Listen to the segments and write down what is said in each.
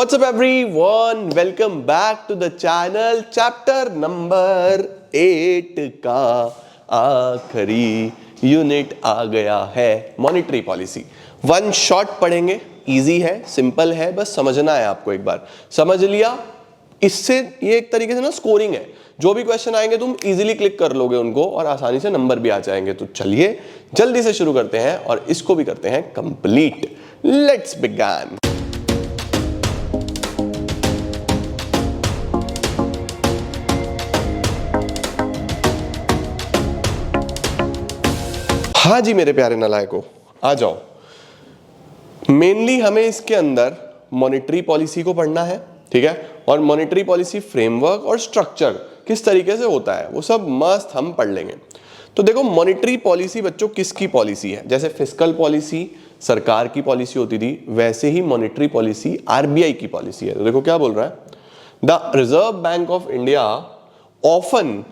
What's up everyone? Welcome back to the channel. Chapter number 8 का आखिरी unit आ गया है, मॉनेटरी पॉलिसी। वन शॉट पढ़ेंगे, इजी है, सिंपल है, बस समझना है आपको। एक बार समझ लिया, इससे ये एक तरीके से ना स्कोरिंग है। जो भी क्वेश्चन आएंगे तुम इजीली क्लिक कर लोगे उनको और आसानी से नंबर भी आ जाएंगे। तो चलिए जल्दी से शुरू करते हैं और इसको भी करते हैं कंप्लीट। Let's begin. हाँ जी मेरे प्यारे नालायकों, आ जाओ। मेनली हमें इसके अंदर मॉनेटरी पॉलिसी को पढ़ना है, ठीक है। और मॉनेटरी पॉलिसी फ्रेमवर्क और स्ट्रक्चर किस तरीके से होता है वो सब मस्त हम पढ़ लेंगे। तो देखो, मॉनेटरी पॉलिसी बच्चों किसकी पॉलिसी है? जैसे फिस्कल पॉलिसी सरकार की पॉलिसी होती थी, वैसे ही मॉनेटरी पॉलिसी आरबीआई की पॉलिसी है। तो देखो क्या बोल रहा है, the reserve bank of India often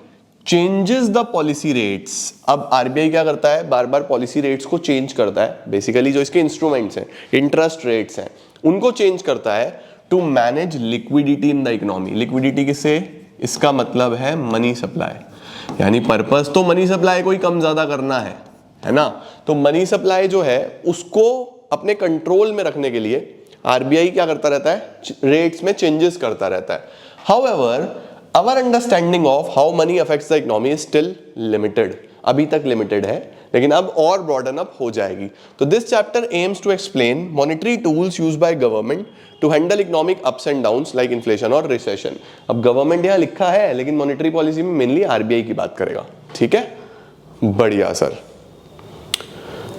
changes the policy rates. अब आरबीआई क्या करता है, बार बार पॉलिसी रेट्स को चेंज करता है। बेसिकली जो इसके इंस्ट्रूमेंट्स हैं, इंटरेस्ट रेट्स हैं, उनको चेंज करता है to manage liquidity in the economy. Liquidity किससे? इसका मतलब है मनी सप्लाई। यानी पर्पस तो मनी सप्लाई को ही कम ज्यादा करना है ना। तो मनी सप्लाई जो है उसको अपने कंट्रोल में रखने के लिए आरबीआई क्या करता रहता है, रेट्स में चेंजेस करता रहता है। However our understanding of how money affects the economy is still limited। अभी तक लिमिटेड है, लेकिन अब और ब्रॉडन अप हो जाएगी। तो this chapter aims to explain monetary tools used by government to handle economic ups and downs like inflation और रिसेशन। अब गवर्नमेंट यहाँ लिखा है, लेकिन मॉनेटरी पॉलिसी में मेनली आरबीआई की बात करेगा, ठीक है। बढ़िया सर।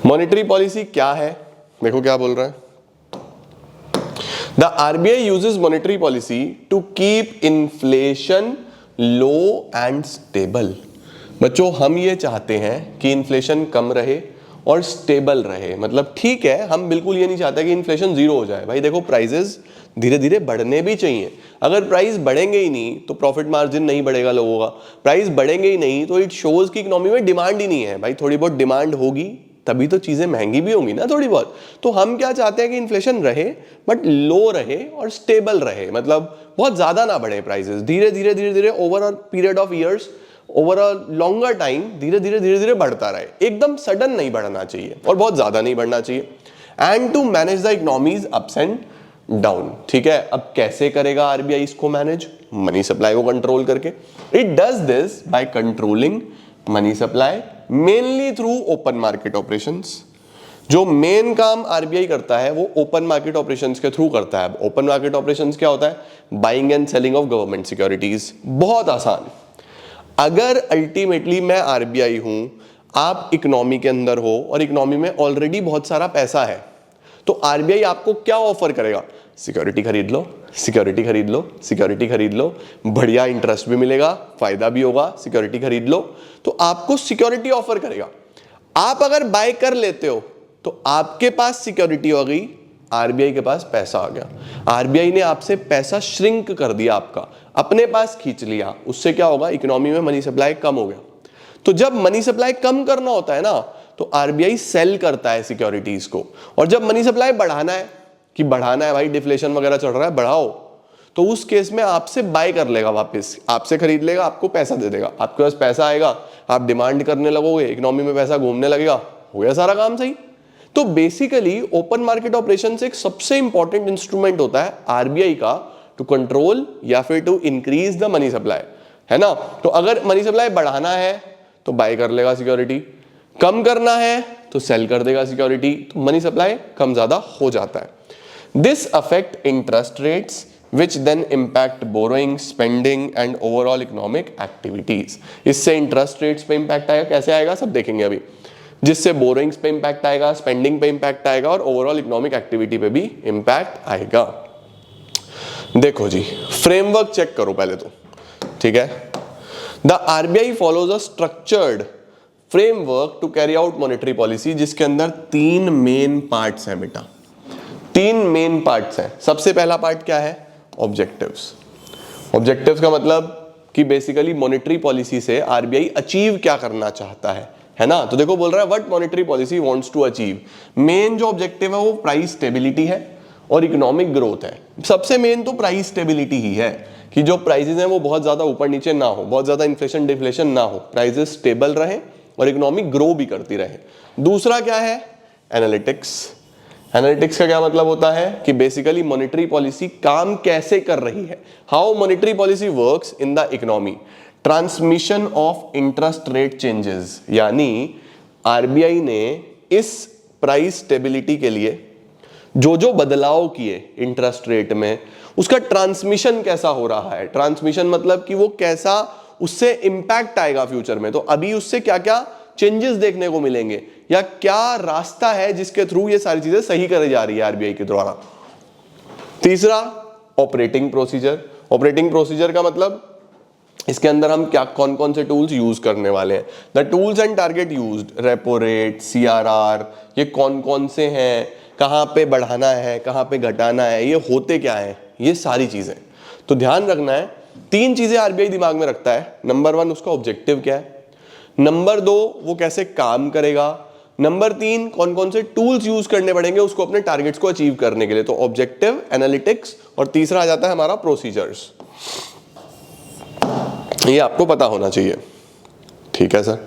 मॉनेटरी पॉलिसी क्या है, देखो क्या बोल रहा है। The RBI uses monetary policy to keep inflation low and stable। बच्चों हम ये चाहते हैं कि इन्फ्लेशन कम रहे और स्टेबल रहे। मतलब ठीक है, हम बिल्कुल ये नहीं चाहते कि इन्फ्लेशन जीरो हो जाए। भाई देखो, प्राइसेस धीरे धीरे बढ़ने भी चाहिए। अगर प्राइस बढ़ेंगे ही नहीं तो प्रॉफिट मार्जिन नहीं बढ़ेगा लोगों का। प्राइस बढ़ेंगे ही नहीं तो इट शोज की इकोनॉमी में डिमांड ही नहीं है। भाई थोड़ी बहुत डिमांड होगी तभी तो चीजें महंगी भी होंगी ना थोड़ी बहुत। तो हम क्या चाहते हैं कि इन्फ्लेशन रहे बट लो रहे और स्टेबल रहे। मतलब बहुत ज्यादा ना बढ़े प्राइसेस, धीरे धीरे over a period of years, over a longer time धीरे धीरे बढ़ता रहे। एकदम सडन नहीं बढ़ना चाहिए और बहुत ज्यादा नहीं बढ़ना चाहिए। And to manage the economy's ups and down, ठीक है। अब कैसे करेगा आरबीआई इसको मैनेज? मनी सप्लाई को कंट्रोल करके। It does this by controlling money supply mainly through open market operations. जो मेन काम आरबीआई करता है वो ओपन मार्केट ऑपरेशंस के थ्रू करता है। ओपन मार्केट ऑपरेशंस क्या होता है? Buying and selling of government securities. बहुत आसान। अगर अल्टीमेटली मैं आरबीआई हूं, आप इकोनॉमी के अंदर हो और इकोनॉमी में ऑलरेडी बहुत सारा पैसा है, तो आरबीआई आपको क्या ऑफर करेगा? सिक्योरिटी खरीद लो, सिक्योरिटी खरीद लो, सिक्योरिटी खरीद लो, बढ़िया इंटरेस्ट भी मिलेगा, फायदा भी होगा, सिक्योरिटी खरीद लो। तो आपको सिक्योरिटी ऑफर करेगा। आप अगर बाय कर लेते हो तो आपके पास सिक्योरिटी हो गई, आरबीआई के पास पैसा आ गया। आरबीआई ने आपसे पैसा श्रिंक कर दिया, आपका अपने पास खींच लिया। उससे क्या होगा? इकोनॉमी में मनी सप्लाई कम हो गया। तो जब मनी सप्लाई कम करना होता है ना, तो आरबीआई सेल करता है सिक्योरिटीज को। और जब मनी सप्लाई बढ़ाना है कि बढ़ाना है, भाई डिफ्लेशन वगैरह चल रहा है, बढ़ाओ, तो उस केस में आपसे बाय कर लेगा, वापस आपसे खरीद लेगा, आपको पैसा दे देगा। आपके पास पैसा आएगा, आप डिमांड करने लगोगे, इकोनॉमी में पैसा घूमने लगेगा, हो गया सारा काम सही। तो बेसिकली ओपन मार्केट ऑपरेशन एक सबसे इंपॉर्टेंट इंस्ट्रूमेंट होता है आरबीआई का टू कंट्रोल या फिर to increase the money supply, है ना। तो अगर मनी सप्लाई बढ़ाना है तो बाय कर लेगा सिक्योरिटी, कम करना है तो सेल कर देगा सिक्योरिटी, तो मनी सप्लाई कम ज्यादा हो जाता है। This affect interest rates which then impact borrowing, spending and overall economic activities। इससे इंटरेस्ट रेट्स पे इंपैक्ट आएगा। कैसे आएगा सब देखेंगे अभी। जिससे बोरोइंग्स पे इंपैक्ट आएगा, स्पेंडिंग पे इंपैक्ट आएगा और ओवरऑल इकोनॉमिक एक्टिविटी पे भी इंपैक्ट आएगा। देखो जी, फ्रेमवर्क चेक करो पहले तो, ठीक है। The RBI follows a structured framework to carry out monetary policy, जिसके अंदर 3 मेन पार्ट्स हैं बेटा। 3 मेन पार्ट्स हैं। सबसे पहला पार्ट क्या है? ऑब्जेक्टिव्स। ऑब्जेक्टिव्स का मतलब कि बेसिकली मॉनेटरी पॉलिसी से आरबीआई अचीव क्या करना चाहता है ना। तो देखो बोल रहा है what monetary policy wants to achieve. Main जो ऑब्जेक्टिव है वो प्राइस स्टेबिलिटी है और इकोनॉमिक ग्रोथ है। सबसे मेन तो प्राइस स्टेबिलिटी ही है कि जो प्राइसेस हैं वो बहुत ज्यादा ऊपर नीचे ना हो, बहुत ज्यादा इन्फ्लेशन डिफ्लेशन ना हो, प्राइसेस स्टेबल रहे और इकोनॉमिक ग्रो भी करती रहे। दूसरा क्या है? एनालिटिक्स। एनालिटिक्स का क्या मतलब होता है कि बेसिकली मॉनेटरी पॉलिसी काम कैसे कर रही है, how monetary policy works in the economy. Transmission of interest rate changes, यानी आरबीआई ने इस प्राइस स्टेबिलिटी के लिए जो जो बदलाव किए इंटरेस्ट रेट में, उसका ट्रांसमिशन कैसा हो रहा है। ट्रांसमिशन मतलब कि वो कैसा उससे इंपैक्ट आएगा फ्यूचर में, तो अभी उससे क्या क्या चेंजेस देखने को मिलेंगे या क्या रास्ता है जिसके थ्रू ये सारी चीजें सही करी जा रही है आरबीआई के द्वारा। तीसरा, ऑपरेटिंग प्रोसीजर। ऑपरेटिंग प्रोसीजर का मतलब इसके अंदर हम क्या कौन कौन से टूल्स यूज करने वाले हैं। The tools and target used, repo rate, CRR, ये कौन कौन से हैं, कहां पे बढ़ाना है, कहां पे घटाना है, ये होते क्या है, ये सारी चीजें तो ध्यान रखना है। तीन चीजें आरबीआई दिमाग में रखता है। नंबर 1 उसका ऑब्जेक्टिव क्या है, नंबर 2 वो कैसे काम करेगा, नंबर 3 कौन कौन से टूल्स यूज करने पड़ेंगे उसको अपने टारगेट्स को अचीव करने के लिए। तो ऑब्जेक्टिव, एनालिटिक्स और तीसरा आ जाता है हमारा प्रोसीजर्स। ये आपको पता होना चाहिए, ठीक है सर।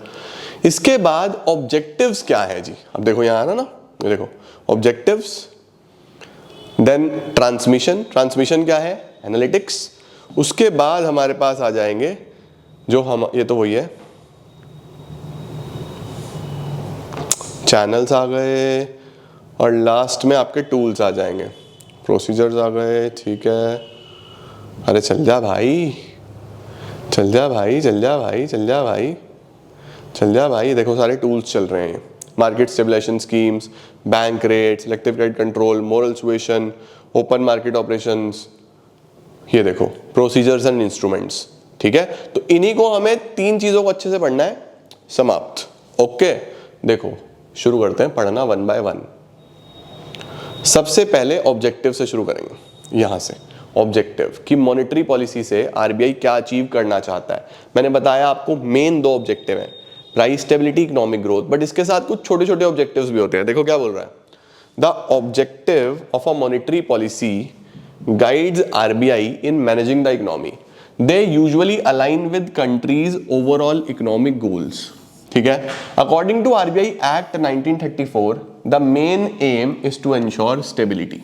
इसके बाद ऑब्जेक्टिव्स क्या है जी, अब देखो यहां आ रहा ना, ये देखो ऑब्जेक्टिव्स, देन ट्रांसमिशन। ट्रांसमिशन क्या है? एनालिटिक्स। उसके बाद हमारे पास आ जाएंगे जो हम, ये तो वही है, चैनल्स आ गए और लास्ट में आपके टूल्स आ जाएंगे, प्रोसीजर्स आ गए, ठीक है। अरे चल जा भाई, चल जा भाई, चल जा भाई, चल जा भाई, चल जा भाई। देखो सारे टूल्स चल रहे हैं, market stabilization schemes, bank rate, selective credit control, moral suasion, open market operations, ये देखो प्रोसीजर्स एंड इंस्ट्रूमेंट्स, ठीक है। तो इन्हीं को हमें तीन चीजों को अच्छे से पढ़ना है। समाप्त। ओके, देखो शुरू करते हैं पढ़ना 1 by 1। सबसे पहले ऑब्जेक्टिव से शुरू करेंगे। यहां से ऑब्जेक्टिव कि मॉनेटरी पॉलिसी से आरबीआई क्या अचीव करना चाहता है। मैंने बताया आपको मेन 2 ऑब्जेक्टिव हैं, price stability, economic growth, but इसके साथ कुछ छोटे छोटे ऑब्जेक्टिव्स भी होते हैं। देखो क्या बोल रहा है, the objective of a monetary policy guides RBI in managing the economy. They usually align with country's overall economic goals, ठीक है। According to RBI act 1934, the main aim is to ensure stability.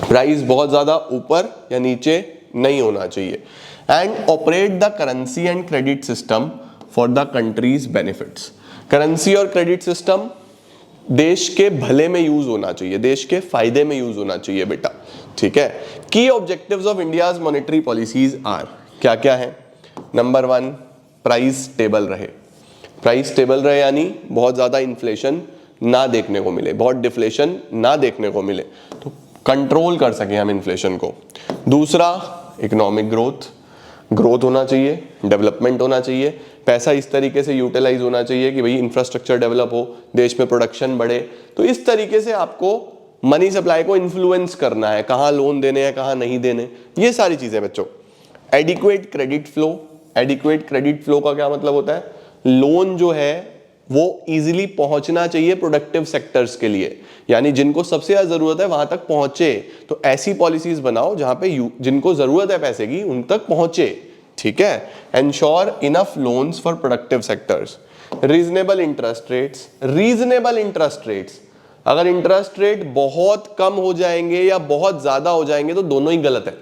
Price बहुत ज्यादा ऊपर या नीचे नहीं होना चाहिए, and operate the currency and credit system for the country's benefits. Currency और क्रेडिट सिस्टम देश के भले में यूज होना चाहिए, देश के फायदे में यूज होना चाहिए बेटा, ठीक है। Key objectives of India's monetary policies are, क्या क्या है। नंबर 1, प्राइस स्टेबल रहे। प्राइस स्टेबल रहे यानी बहुत ज्यादा इन्फ्लेशन ना देखने को मिले, बहुत डिफ्लेशन ना देखने को मिले, तो कंट्रोल कर सके हम इन्फ्लेशन को। दूसरा, इकोनॉमिक ग्रोथ, ग्रोथ होना चाहिए, डेवलपमेंट होना चाहिए, पैसा इस तरीके से यूटिलाइज होना चाहिए कि भाई इंफ्रास्ट्रक्चर डेवलप हो, देश में प्रोडक्शन बढ़े। तो इस तरीके से आपको मनी सप्लाई को इन्फ्लुएंस करना है, कहाँ लोन देने हैं, कहाँ नहीं देने, ये सारी चीजें बच्चों। Adequate credit flow. Adequate credit flow का क्या मतलब होता है, लोन जो है वो इजीली पहुंचना चाहिए प्रोडक्टिव सेक्टर्स के लिए, यानी जिनको सबसे ज्यादा जरूरत है वहां तक पहुंचे। तो ऐसी पॉलिसीज बनाओ जहां पे जिनको जरूरत है पैसे की उन तक पहुंचे, ठीक है। Ensure enough loans for productive sectors. Reasonable interest rates. Reasonable interest rates, अगर इंटरेस्ट रेट बहुत कम हो जाएंगे या बहुत ज्यादा हो जाएंगे तो दोनों ही गलत है।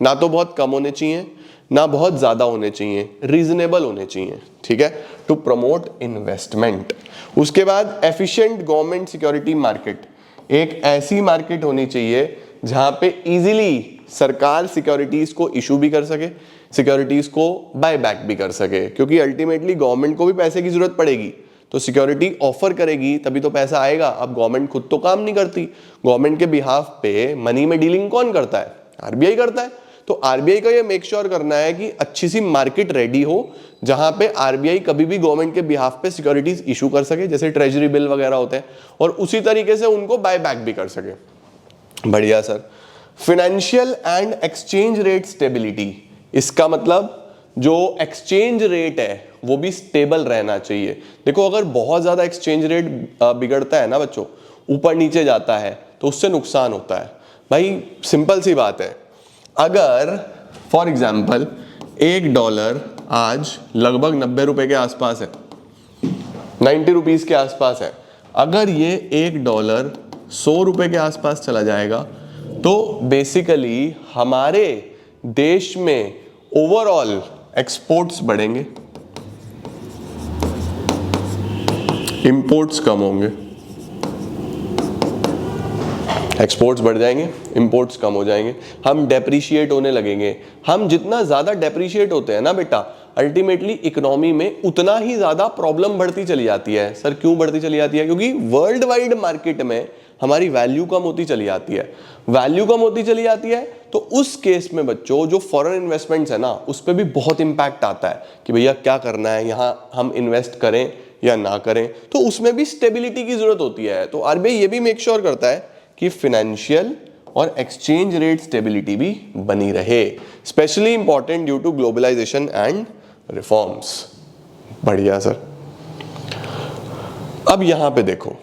ना तो बहुत कम होने चाहिए ना बहुत ज्यादा होने चाहिए, रीजनेबल होने चाहिए, ठीक है। To promote investment. उसके बाद एफिशिएंट गवर्नमेंट सिक्योरिटी मार्केट। एक ऐसी मार्केट होनी चाहिए जहां पे इजीली सरकार सिक्योरिटीज को इशू भी कर सके, सिक्योरिटीज को बाय बैक भी कर सके, क्योंकि अल्टीमेटली गवर्नमेंट को भी पैसे की जरूरत पड़ेगी, तो सिक्योरिटी ऑफर करेगी तभी तो पैसा आएगा। अब गवर्नमेंट खुद तो काम नहीं करती, गवर्नमेंट के बिहाफ पे मनी में डीलिंग कौन करता है, आरबीआई करता है। तो आरबीआई का ये मेक श्योर करना है कि अच्छी सी मार्केट रेडी हो जहां पे आरबीआई कभी भी गवर्नमेंट के बिहाफ पे सिक्योरिटीज इशू कर सके, जैसे ट्रेजरी बिल वगैरह होते हैं, और उसी तरीके से उनको बाय बैक भी कर सके। बढ़िया sir. Financial and exchange rate stability, इसका मतलब जो एक्सचेंज रेट है वो भी स्टेबल रहना चाहिए। देखो अगर बहुत ज्यादा एक्सचेंज रेट बिगड़ता है ना बच्चों, ऊपर नीचे जाता है, तो उससे नुकसान होता है। भाई सिंपल सी बात है, अगर फॉर एग्जाम्पल $1 आज लगभग 90 रुपए के आसपास है, 90 रुपीज के आसपास है, अगर ये $1 100 रुपए के आसपास चला जाएगा तो बेसिकली हमारे देश में ओवरऑल एक्सपोर्ट्स बढ़ेंगे, इंपोर्ट्स कम होंगे। एक्सपोर्ट्स बढ़ जाएंगे, इंपोर्ट्स कम हो जाएंगे, हम डेप्रिशिएट होने लगेंगे। हम जितना ज्यादा डेप्रिशिएट होते हैं ना बेटा, अल्टीमेटली इकोनॉमी में उतना ही ज्यादा प्रॉब्लम बढ़ती चली जाती है। सर क्यों बढ़ती चली जाती है? क्योंकि वर्ल्ड वाइड मार्केट में हमारी वैल्यू कम होती चली जाती है। वैल्यू कम होती चली जाती है तो उस केस में बच्चों जो फॉरेन इन्वेस्टमेंट्स है ना, उस पर भी बहुत इंपैक्ट आता है कि भैया क्या करना है, यहाँ हम इन्वेस्ट करें या ना करें। तो उसमें भी स्टेबिलिटी की जरूरत होती है। तो आरबीआई ये भी मेक श्योर करता है कि फाइनेंशियल और एक्सचेंज रेट स्टेबिलिटी भी बनी रहे, specially important due to globalisation and reforms. बढ़िया सर। अब यहां पे देखो,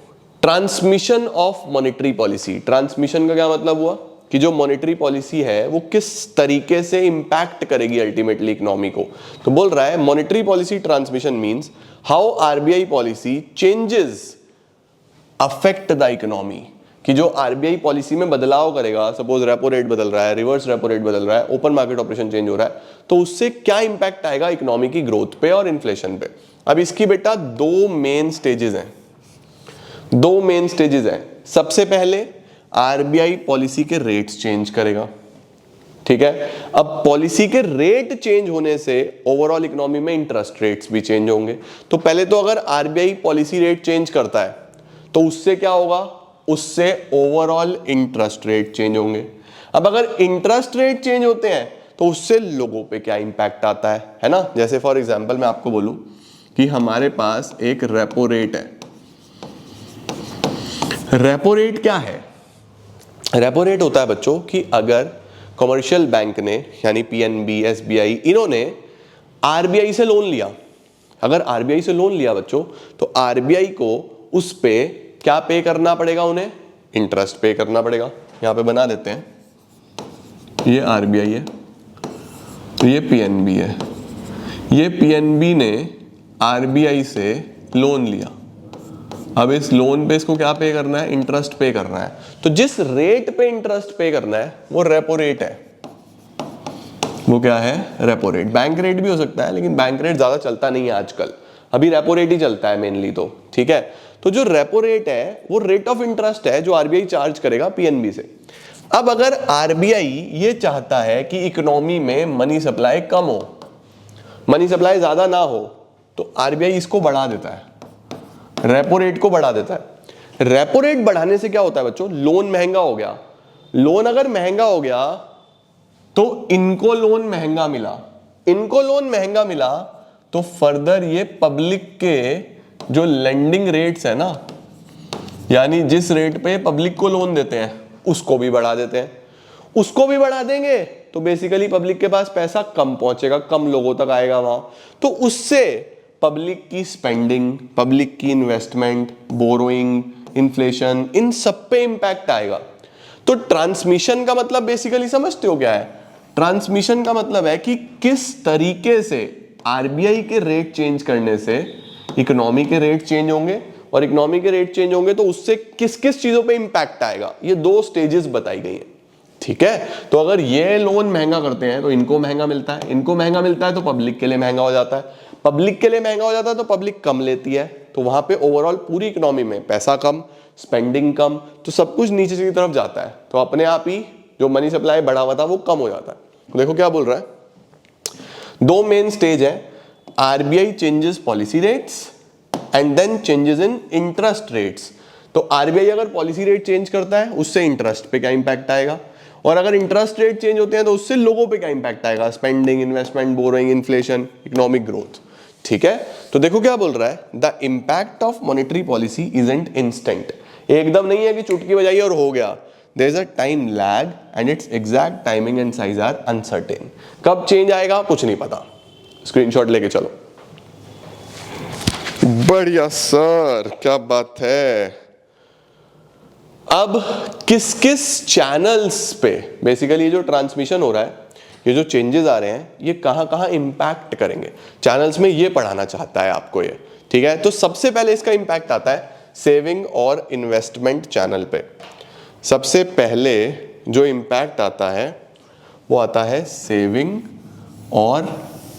transmission of monetary policy. Transmission का क्या मतलब हुआ कि जो मॉनेटरी पॉलिसी है वो किस तरीके से इंपैक्ट करेगी अल्टीमेटली इकोनॉमी को। तो बोल रहा है monetary policy transmission means how RBI policy changes affect the economy, कि जो आरबीआई पॉलिसी में बदलाव करेगा, सपोज रेपो रेट बदल रहा है, रिवर्स रेपो रेट बदल रहा है, ओपन मार्केट ऑपरेशन चेंज हो रहा है, तो उससे क्या इंपैक्ट आएगा इकोनॉमी की ग्रोथ पे और इन्फ्लेशन पे। अब इसकी बेटा दो मेन स्टेजेस हैं। सबसे पहले आरबीआई पॉलिसी के रेट्स चेंज करेगा, ठीक है। अब पॉलिसी के रेट चेंज होने से ओवरऑल इकोनॉमी में इंटरेस्ट रेट्स भी चेंज होंगे। तो पहले तो अगर आरबीआई पॉलिसी रेट चेंज करता है तो उससे क्या होगा, उससे ओवरऑल इंटरेस्ट रेट चेंज होंगे। अब अगर इंटरेस्ट रेट चेंज होते हैं तो उससे लोगों पे क्या इंपैक्ट आता है ना। जैसे फॉर एग्जांपल मैं आपको बोलूं कि हमारे पास एक रेपो रेट है। रेपो रेट क्या है? रेपो रेट होता है बच्चों कि अगर कमर्शियल बैंक ने यानी पीएनबी, एसबीआई, इन्होंने आरबीआई से लोन लिया, अगर आरबीआई से लोन लिया बच्चों, तो आरबीआई को उस पे क्या पे करना पड़ेगा, उन्हें इंटरेस्ट पे करना पड़ेगा। यहां पे बना देते हैं, ये आरबीआई है, ये पीएनबी है। ये पीएनबी ने आरबीआई से लोन लिया, अब इस लोन पे इसको क्या पे करना है, इंटरेस्ट पे करना है। तो जिस रेट पे इंटरेस्ट पे करना है वो रेपो रेट है। वो क्या है? Repo rate. बैंक रेट भी हो सकता है, लेकिन बैंक रेट ज्यादा चलता नहीं है आजकल, अभी रेपो रेट ही चलता है मेनली, तो ठीक है। तो जो रेपो रेट है वो रेट ऑफ इंटरेस्ट है जो आरबीआई चार्ज करेगा पीएनबी से। अब अगर आरबीआई ये चाहता है कि इकोनॉमी में मनी सप्लाई कम हो, मनी सप्लाई ज्यादा ना हो, तो आरबीआई इसको बढ़ा देता है, रेपो रेट को बढ़ा देता है। रेपो रेट बढ़ाने से क्या होता है बच्चों, लोन महंगा हो गया। लोन अगर महंगा हो गया तो इनको लोन महंगा मिला, तो फर्दर ये पब्लिक के जो लेंडिंग रेट्स है ना, यानी जिस रेट पे पब्लिक को लोन देते हैं उसको भी बढ़ा देते हैं। उसको भी बढ़ा देंगे तो बेसिकली पब्लिक के पास पैसा कम पहुंचेगा, कम लोगों तक आएगा वहां, तो उससे पब्लिक की स्पेंडिंग, पब्लिक की इन्वेस्टमेंट, बोरोइंग, इन्फ्लेशन, इन सब पे इंपैक्ट आएगा। तो ट्रांसमिशन का मतलब बेसिकली समझते हो क्या है? ट्रांसमिशन का मतलब है कि किस तरीके से आरबीआई के रेट चेंज करने से इकोनॉमी के रेट चेंज होंगे, और इकोनॉमी के रेट चेंज होंगे तो उससे किस किस चीजों पे इंपैक्ट आएगा। ये दो स्टेजेस बताई गई हैं, ठीक है। तो अगर ये लोन महंगा करते हैं तो इनको महंगा मिलता है, इनको महंगा मिलता है तो पब्लिक के लिए महंगा हो जाता है, पब्लिक के लिए महंगा हो जाता है तो पब्लिक कम लेती है, तो वहां पे ओवरऑल पूरी इकोनॉमी में पैसा कम, स्पेंडिंग कम, तो सब कुछ नीचे की तरफ जाता है। तो अपने आप ही जो मनी सप्लाई बढ़ा हुआ था वो कम हो जाता है। देखो क्या बोल रहा है, दो मेन स्टेज है, RBI changes policy rates and then changes in interest rates. तो आरबीआई अगर पॉलिसी रेट चेंज करता है उससे इंटरेस्ट पे क्या इंपैक्ट आएगा, और अगर इंटरेस्ट रेट चेंज होते हैं तो उससे लोगों पे क्या इंपैक्ट आएगा, spending, investment, borrowing, inflation, economic growth, ठीक है। तो देखो क्या बोल रहा है, the impact of monetary policy isn't instant. एकदम नहीं है कि चुटकी बजाई और हो गया, there is a time lag and its exact timing and size are uncertain. कब चेंज आएगा कुछ नहीं पता, स्क्रीनशॉट लेके चलो। बढ़िया सर, क्या बात है। अब किस किस चैनल्स पे बेसिकली ये जो ट्रांसमिशन हो रहा है, ये जो चेंजेस आ रहे हैं, ये कहां कहां इंपैक्ट करेंगे चैनल्स में, ये पढ़ाना चाहता है आपको ये, ठीक है। तो सबसे पहले इसका इंपैक्ट आता है सेविंग और इन्वेस्टमेंट चैनल पे। सबसे पहले जो इंपैक्ट आता है वो आता है सेविंग और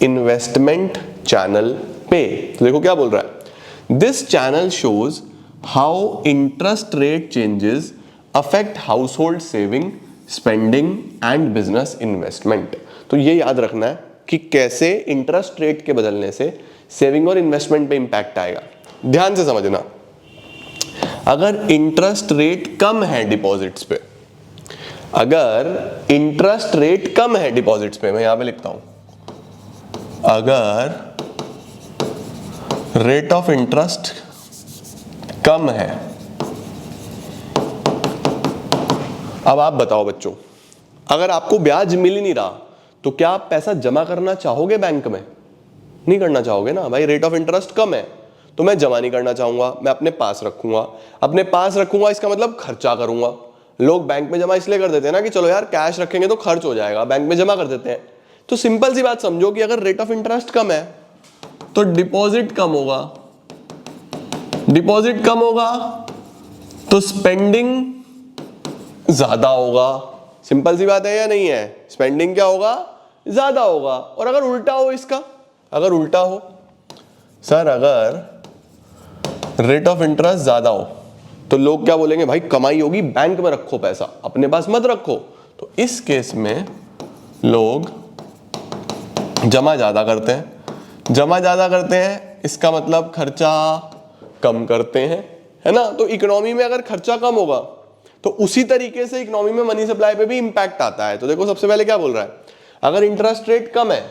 इन्वेस्टमेंट चैनल पे। तो देखो क्या बोल रहा है, this channel shows how interest rate changes affect house hold saving, spending and business investment. तो ये याद रखना है कि कैसे इंटरेस्ट रेट के बदलने से सेविंग और इन्वेस्टमेंट पे इंपैक्ट आएगा। ध्यान से समझना, अगर इंटरेस्ट रेट कम है डिपॉजिट्स पे, अगर इंटरेस्ट रेट कम है डिपॉजिट्स पे, मैं यहां पे लिखता हूं, अगर रेट ऑफ इंटरेस्ट कम है। अब आप बताओ बच्चों, अगर आपको ब्याज मिल ही नहीं रहा तो क्या आप पैसा जमा करना चाहोगे बैंक में? नहीं करना चाहोगे ना भाई, रेट ऑफ इंटरेस्ट कम है तो मैं जमा नहीं करना चाहूंगा, मैं अपने पास रखूंगा। अपने पास रखूंगा इसका मतलब खर्चा करूंगा। लोग बैंक में जमा इसलिए कर देते हैं ना कि चलो यार कैश रखेंगे तो खर्च हो जाएगा, बैंक में जमा कर देते हैं। तो सिंपल सी बात समझो कि अगर रेट ऑफ इंटरेस्ट कम है तो डिपॉजिट कम होगा, डिपॉजिट कम होगा तो स्पेंडिंग ज्यादा होगा। सिंपल सी बात है या नहीं है? स्पेंडिंग क्या होगा? ज्यादा होगा। और अगर उल्टा हो इसका, अगर उल्टा हो सर, अगर रेट ऑफ इंटरेस्ट ज्यादा हो तो लोग क्या बोलेंगे, भाई कमाई होगी बैंक में रखो पैसा, अपने पास मत रखो। तो इस केस में लोग जमा ज्यादा करते हैं। जमा ज्यादा करते हैं इसका मतलब खर्चा कम करते हैं, है ना। तो इकोनॉमी में अगर खर्चा कम होगा तो उसी तरीके से इकोनॉमी में मनी सप्लाई पे भी इंपैक्ट आता है। तो देखो सबसे पहले क्या बोल रहा है, अगर इंटरेस्ट रेट कम है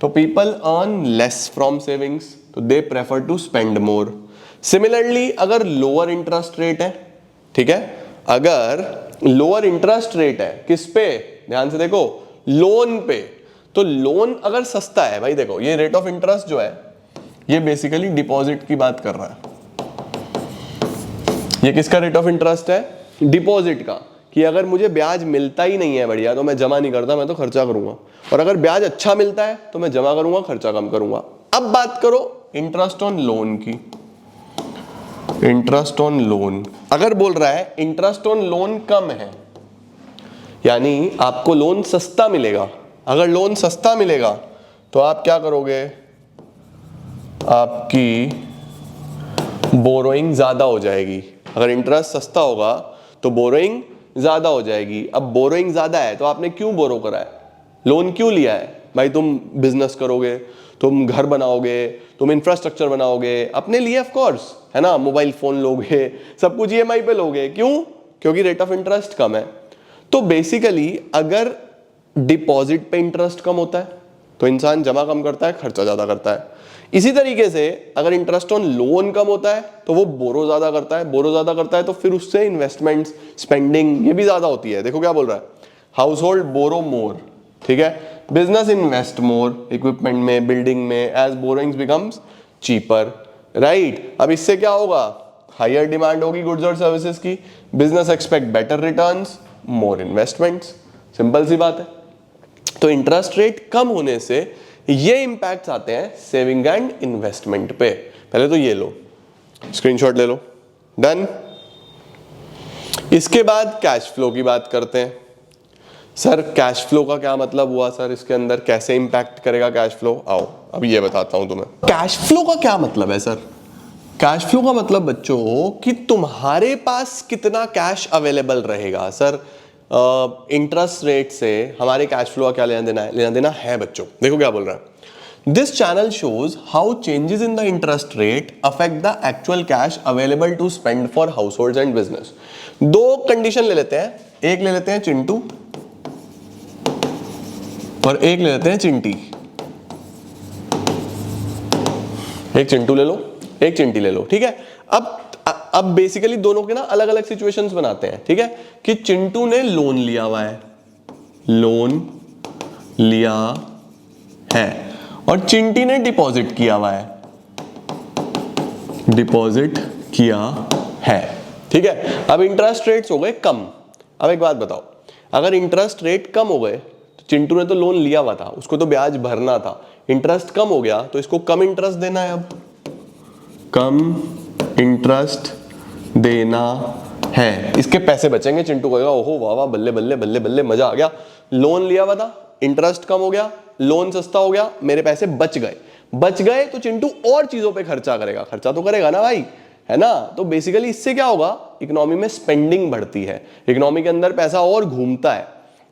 तो people earn less from savings, तो they prefer to spend more. Similarly अगर लोअर इंटरेस्ट रेट है, ठीक है, अगर लोअर इंटरेस्ट रेट है किस पे, ध्यान से देखो, लोन पे। तो लोन अगर सस्ता है, भाई देखो ये रेट ऑफ इंटरेस्ट जो है ये बेसिकली डिपॉजिट की बात कर रहा है। ये किसका रेट ऑफ इंटरेस्ट है? डिपॉजिट का, कि अगर मुझे ब्याज मिलता ही नहीं है बढ़िया तो मैं जमा नहीं करता, मैं तो खर्चा करूंगा। और अगर ब्याज अच्छा मिलता है तो मैं जमा करूंगा, खर्चा कम करूंगा। अब बात करो इंटरेस्ट ऑन लोन की। इंटरेस्ट ऑन लोन, अगर बोल रहा है इंटरेस्ट ऑन लोन कम है, यानी आपको लोन सस्ता मिलेगा। अगर लोन सस्ता मिलेगा तो आप क्या करोगे, आपकी बोरोइंग ज्यादा हो जाएगी। अगर इंटरेस्ट सस्ता होगा तो बोरोइंग ज्यादा हो जाएगी। अब बोरोइंग ज्यादा है तो आपने क्यों बोरो करा है, लोन क्यों लिया है? भाई तुम बिजनेस करोगे, तुम घर बनाओगे, तुम इंफ्रास्ट्रक्चर बनाओगे अपने लिए, ऑफ कोर्स, है ना, मोबाइल फोन लोगे, सब कुछ ईएमआई पे लोगे। क्यों? क्योंकि रेट ऑफ इंटरेस्ट कम है। तो बेसिकली अगर डिपॉजिट पे इंटरेस्ट कम होता है तो इंसान जमा कम करता है, खर्चा ज्यादा करता है। इसी तरीके से अगर इंटरेस्ट ऑन लोन कम होता है तो वो बोरो ज्यादा करता है, बोरो ज्यादा करता है तो फिर उससे इन्वेस्टमेंट्स, स्पेंडिंग ये भी ज्यादा होती है। देखो क्या बोल रहा है, हाउस होल्ड बोरो मोर, ठीक है, बिजनेस इन्वेस्ट मोर इक्विपमेंट में, बिल्डिंग में, as borrowings becomes cheaper, right. अब इससे क्या होगा, हायर डिमांड होगी गुड्स और सर्विसेज की, business expect better returns, more investments. Simple सी बात है। तो इंटरेस्ट रेट कम होने से ये इंपैक्ट्स आते हैं सेविंग एंड इन्वेस्टमेंट पे। पहले तो ये लो, स्क्रीनशॉट ले लो, डन। इसके बाद कैश फ्लो की बात करते हैं। सर कैश फ्लो का क्या मतलब हुआ सर, इसके अंदर कैसे इंपैक्ट करेगा कैश फ्लो? आओ अब ये बताता हूं तुम्हें। कैश फ्लो का क्या मतलब है सर? कैश फ्लो का मतलब बच्चों कि तुम्हारे पास कितना कैश अवेलेबल रहेगा। सर इंटरेस्ट रेट से हमारे कैश फ्लो का क्या लेना देना है? लेना देना है बच्चों। देखो क्या बोल रहा है, this channel shows how changes in the interest rate affect the actual cash available to spend for household and business. दो कंडीशन ले लेते हैं, एक ले लेते हैं चिंटू और एक ले लेते हैं चिंटी। एक चिंटू ले लो, एक चिंटी ले लो, ठीक है। अब बेसिकली दोनों के ना अलग अलग सिचुएशंस बनाते हैं, ठीक है, कि चिंटू ने लोन लिया हुआ है, लोन लिया है, और चिंटी ने डिपॉजिट किया हुआ है, डिपॉजिट किया है। ठीक है। अब इंटरेस्ट रेट्स हो गए कम। अब एक बात बताओ, अगर इंटरेस्ट रेट कम हो गए तो चिंटू ने तो लोन लिया हुआ था, उसको तो ब्याज भरना था, इंटरेस्ट कम हो गया तो इसको कम इंटरेस्ट देना है, अब कम इंटरेस्ट देना है, इसके पैसे बचेंगे। चिंटू कहेगा ओहो वाह वाह बल्ले बल्ले बल्ले बल्ले मजा आ गया, लोन लिया हुआ था, इंटरेस्ट कम हो गया, लोन सस्ता हो गया, मेरे पैसे बच गए तो चिंटू और चीजों पे खर्चा करेगा, खर्चा तो करेगा ना भाई, है ना। तो बेसिकली इससे क्या होगा, इकोनॉमी में स्पेंडिंग बढ़ती है, इकोनॉमी के अंदर पैसा और घूमता है,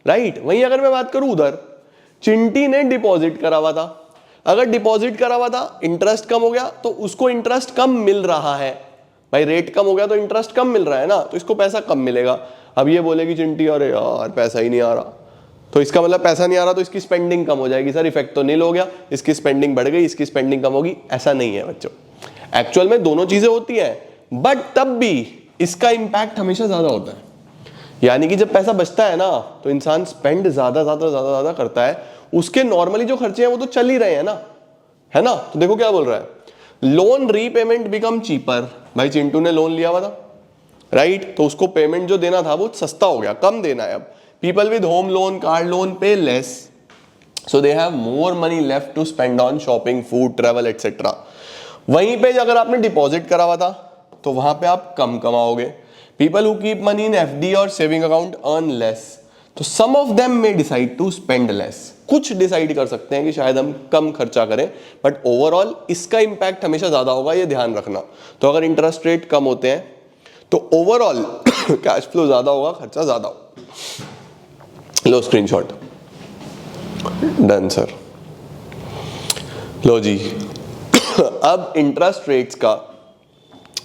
राइट। वहीं अगर मैं बात करूं उधर, चिंटी ने डिपॉजिट करा हुआ था, अगर डिपॉजिट करा हुआ था, इंटरेस्ट कम हो गया तो उसको इंटरेस्ट कम मिल रहा है, भाई रेट कम हो गया तो इंटरेस्ट कम मिल रहा है ना, तो इसको पैसा कम मिलेगा। अब ये बोलेगी चिंटी अरे यार पैसा ही नहीं आ रहा, तो इसका मतलब पैसा नहीं आ रहा तो इसकी स्पेंडिंग कम हो जाएगी। सर इफेक्ट तो नील हो गया, इसकी स्पेंडिंग बढ़ गई, इसकी स्पेंडिंग कम होगी, ऐसा नहीं है बच्चों। एक्चुअल में दोनों चीजें होती हैं, बट तब भी इसका इंपैक्ट हमेशा ज्यादा होता है। यानी कि जब पैसा बचता है ना तो इंसान स्पेंड ज्यादा करता है, उसके नॉर्मली जो खर्चे हैं वो तो चल ही रहे हैं ना, है ना। तो देखो क्या बोल रहा है, लोन रीपेमेंट बिकम चीपर। भाई चिंटू ने लोन लिया हुआ था, राइट, तो उसको पेमेंट जो देना था वो सस्ता हो गया, कम देना है अब। People with home loan, car loan pay less, so they have more money left to spend on shopping, food, travel etcetera. वहीं पे अगर आपने डिपॉजिट करा हुआ था तो वहां पे आप कम कमाओगे। People who keep money in FD और सेविंग अकाउंट अर्न लेस, तो some of them may decide to spend less. कुछ डिसाइड कर सकते हैं कि शायद हम कम खर्चा करें, बट ओवरऑल इसका इंपैक्ट हमेशा ज्यादा होगा, ये ध्यान रखना। तो अगर इंटरेस्ट रेट कम होते हैं तो ओवरऑल कैश फ्लो ज्यादा होगा, खर्चा ज्यादा होगा। लो स्क्रीनशॉट, डन सर। लो जी अब इंटरेस्ट रेट्स का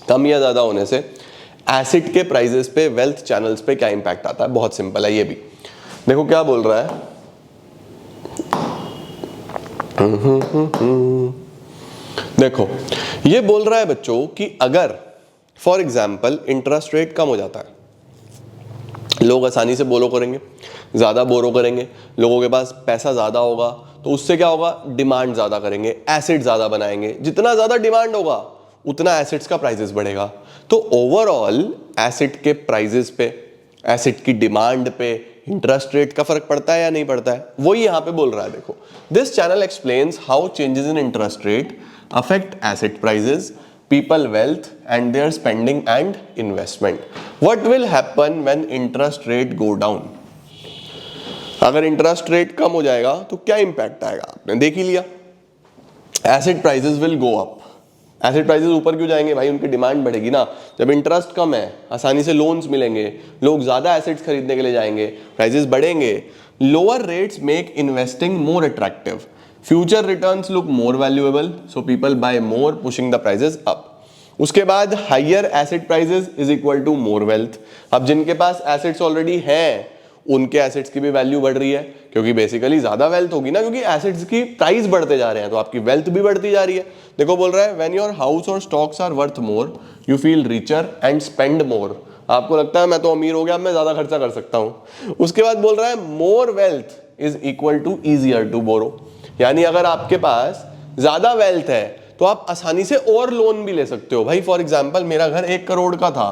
कम या ज्यादा होने से एसिड के प्राइसेस पे, वेल्थ चैनल्स पे क्या इंपैक्ट आता है, बहुत सिंपल है ये भी। देखो क्या बोल रहा है, देखो ये बोल रहा है बच्चों कि अगर फॉर एग्जाम्पल इंटरेस्ट रेट कम हो जाता है, लोग आसानी से बोरो करेंगे, ज्यादा बोरो करेंगे, लोगों के पास पैसा ज्यादा होगा, तो उससे क्या होगा, डिमांड ज्यादा करेंगे, एसिड ज्यादा बनाएंगे, जितना ज्यादा डिमांड होगा उतना एसिड्स का प्राइसेस बढ़ेगा। तो ओवरऑल एसिड के प्राइसेस पे, एसिड की डिमांड पे इंटरेस्ट रेट का फर्क पड़ता है या नहीं पड़ता है, वही यहां पे बोल रहा है। देखो, this channel explains how changes in interest rate affect acid prices, people wealth and their spending and investment. What will happen when interest rate go down? अगर इंटरेस्ट रेट कम हो जाएगा तो क्या इंपैक्ट आएगा, आपने देख ही लिया, acid prices will go up. Acid prices ऊपर क्यों जाएंगे भाई, उनकी डिमांड बढ़ेगी ना। जब इंटरेस्ट कम है, आसानी से लोन्स मिलेंगे, लोग ज्यादा एसिड्स खरीदने के लिए जाएंगे, प्राइसेस बढ़ेंगे। Lower rates make investing more attractive, future returns look more valuable, so people buy more pushing the prices up. उसके बाद higher asset prices is equal to more wealth. अब जिनके पास एसिड्स ऑलरेडी हैं उनके एसिड्स की भी value बढ़ रही है, क्योंकि बेसिकली ज्यादा वेल्थ होगी ना, क्योंकि एसिड्स की प्राइस बढ़ते जा रहे हैं तो आपकी वेल्थ भी बढ़ती जा रही है। देखो बोल रहा है व्हेन योर हाउस और stocks are worth more you feel richer and spend more. आपको लगता है मैं तो अमीर हो गया, मैं ज्यादा खर्चा कर सकता हूं। उसके बाद बोल रहा है more wealth is equal to easier to borrow, यानी अगर आपके पास ज्यादा वेल्थ है तो आप आसानी से और लोन भी ले सकते हो। भाई फॉर एग्जांपल मेरा घर 1 करोड़ का था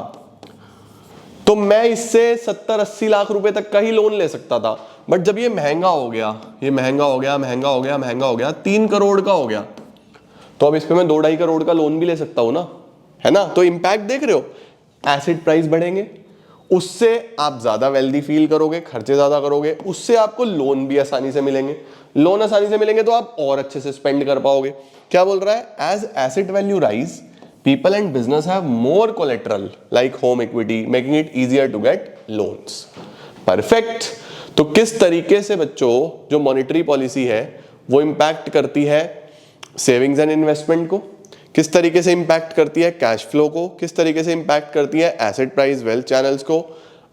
तो मैं इससे 70-80 लाख रुपए तक का ही लोन ले सकता था, बट जब ये महंगा हो गया, ये महंगा हो गया, महंगा हो गया, महंगा हो गया, 3 करोड़ का हो गया, तो अब इस पे मैं 2-2.5 करोड़ का लोन भी ले सकता हूं ना, है ना। तो इंपैक्ट देख रहे हो, एसिड प्राइस बढ़ेंगे, उससे आप ज्यादा वेल्दी फील करोगे, खर्चे ज्यादा करोगे, उससे आपको लोन भी आसानी से मिलेंगे, लोन आसानी से मिलेंगे तो आप और अच्छे से स्पेंड कर पाओगे। क्या बोल रहा है, as asset value rise people and business have more collateral like home equity making it easier to get loans. Perfect. तो किस तरीके से बच्चों जो मॉनेटरी पॉलिसी है वो इंपैक्ट करती है सेविंग्स एंड इन्वेस्टमेंट को, किस तरीके से इंपैक्ट करती है कैश फ्लो को, किस तरीके से इंपैक्ट करती है एसेट प्राइस वेल्थ चैनल्स को।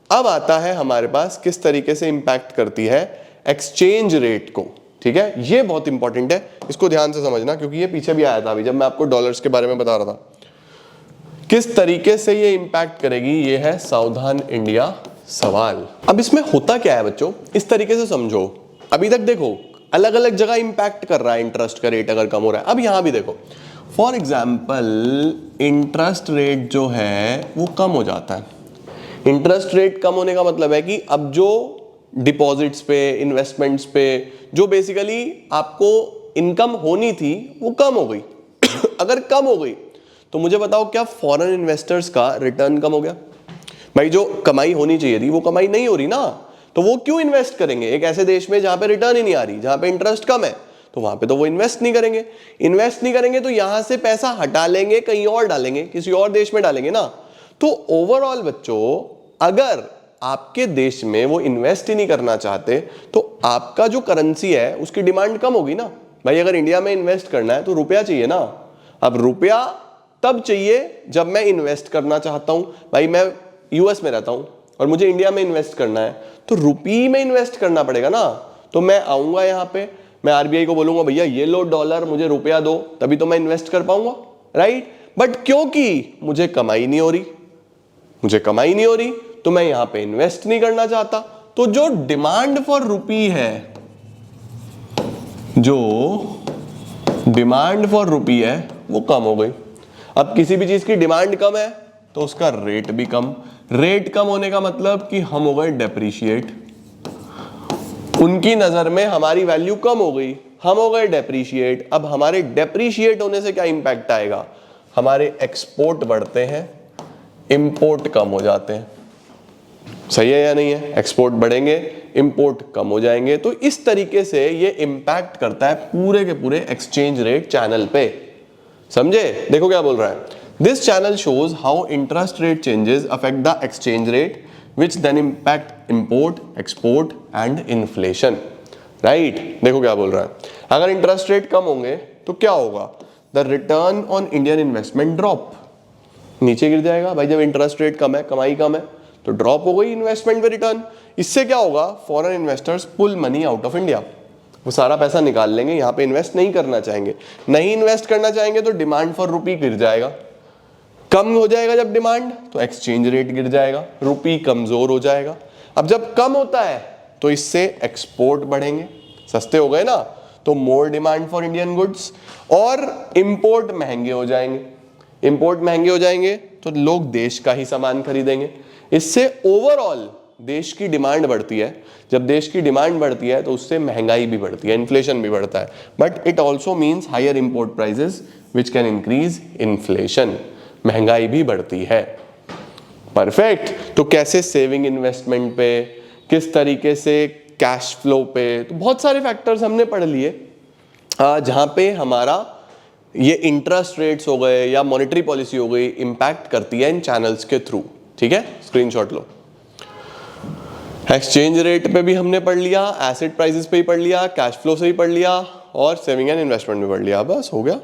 अब आता है हमारे पास किस तरीके से इंपैक्ट करती है एक्सचेंज रेट को। ठीक है, ये बहुत इंपॉर्टेंट है, इसको ध्यान से समझना, क्योंकि ये पीछे भी आया था अभी जब मैं आपको डॉलर्स के बारे में बता रहा था। किस तरीके से ये इंपैक्ट करेगी, ये है सावधान इंडिया सवाल। अब इसमें होता क्या है बच्चों, इस तरीके से समझो। अभी तक देखो अलग अलग जगह इंपैक्ट कर रहा है इंटरेस्ट का रेट अगर कम हो रहा है। अब यहां भी देखो फॉर एग्जाम्पल इंटरेस्ट रेट जो है वो कम हो जाता है। इंटरेस्ट रेट कम होने का मतलब है कि अब जो डिपॉजिट्स पे, इन्वेस्टमेंट्स पे जो बेसिकली आपको इनकम होनी थी वो कम हो गई। अगर कम हो गई तो मुझे बताओ क्या फॉरेन इन्वेस्टर्स का रिटर्न कम हो गया? भाई जो कमाई होनी चाहिए थी वो कमाई नहीं हो रही ना, तो वो क्यों इन्वेस्ट करेंगे एक ऐसे देश में जहां पे रिटर्न ही नहीं आ रही, जहां पे इंटरेस्ट कम है? तो वहां पे तो वो इन्वेस्ट नहीं करेंगे। इन्वेस्ट नहीं करेंगे तो यहां से पैसा हटा लेंगे, कहीं और डालेंगे, किसी और देश में डालेंगे ना। तो ओवरऑल बच्चों, अगर आपके देश में वो इन्वेस्ट ही नहीं करना चाहते तो आपका जो करेंसी है उसकी डिमांड कम होगी ना। भाई अगर इंडिया में इन्वेस्ट करना है तो रुपया चाहिए ना। अब रुपया तब चाहिए जब मैं इन्वेस्ट करना चाहता हूं। भाई मैं यूएस में रहता हूं और मुझे इंडिया में इन्वेस्ट करना है तो रुपये में इन्वेस्ट करना पड़ेगा ना। तो मैं आऊंगा यहां पे, मैं आरबीआई को बोलूंगा भैया ये लो डॉलर, मुझे रुपया दो, तभी तो मैं इन्वेस्ट कर पाऊंगा, राइट? बट क्योंकि मुझे कमाई नहीं हो रही, तो मैं यहां पे इन्वेस्ट नहीं करना चाहता। तो जो डिमांड फॉर रुपी है, वो कम हो गई। अब किसी भी चीज की डिमांड कम है तो उसका रेट भी कम। रेट कम होने का मतलब कि हम हो गए डेप्रीशिएट। उनकी नजर में हमारी वैल्यू कम हो गई, हम हो गए डेप्रीशिएट। अब हमारे डेप्रीशिएट होने से क्या इंपैक्ट आएगा? हमारे एक्सपोर्ट बढ़ते हैं, इंपोर्ट कम हो जाते हैं। सही है या नहीं है? एक्सपोर्ट बढ़ेंगे, इंपोर्ट कम हो जाएंगे। तो इस तरीके से ये इंपैक्ट करता है पूरे के पूरे एक्सचेंज रेट चैनल पे। समझे? देखो क्या बोल रहा है, this channel shows how interest rate changes affect the exchange rate which then impact import, export and inflation, right? देखो क्या बोल रहा है, अगर इंटरेस्ट रेट कम होंगे तो क्या होगा? The return on Indian investment drop, नीचे गिर जाएगा। भाई जब इंटरेस्ट रेट कम है, कमाई कम है, तो ड्रॉप हो गई इन्वेस्टमेंट पे रिटर्न। इससे क्या होगा? Foreign investors pull money out of India, वो सारा पैसा निकाल लेंगे, यहाँ पे इन्वेस्ट नहीं करना चाहेंगे। नहीं इन्वेस्ट करना चाहेंगे तो डिमांड फॉर रुपी गिर जाएगा। कम हो जाएगा जब डिमांड, तो एक्सचेंज रेट गिर जाएगा, रुपी कमजोर हो जाएगा। अब जब कम होता है तो इससे एक्सपोर्ट बढ़ेंगे, सस्ते हो गए ना, तो more demand for Indian goods, और इंपोर्ट महंगे हो जाएंगे। इंपोर्ट महंगे हो जाएंगे तो लोग देश का ही सामान खरीदेंगे। इससे ओवरऑल देश की डिमांड बढ़ती है। जब देश की डिमांड बढ़ती है तो उससे महंगाई भी बढ़ती है, इन्फ्लेशन भी बढ़ता है। But it also means higher import prices which can increase inflation, महंगाई भी बढ़ती है। परफेक्ट। तो कैसे सेविंग इन्वेस्टमेंट पे, किस तरीके से कैश फ्लो पे, तो बहुत सारे फैक्टर्स हमने पढ़ लिए जहां पे हमारा ये इंटरेस्ट रेट्स हो गए या मॉनेटरी पॉलिसी हो गई इंपैक्ट करती है इन चैनल्स के थ्रू। ठीक है, स्क्रीनशॉट लो। एक्सचेंज रेट पे भी हमने पढ़ लिया, एसेट प्राइसेस पे ही पढ़ लिया, कैश फ्लो से ही पढ़ लिया, और सेविंग एंड इन्वेस्टमेंट में पढ़ लिया। बस हो गया,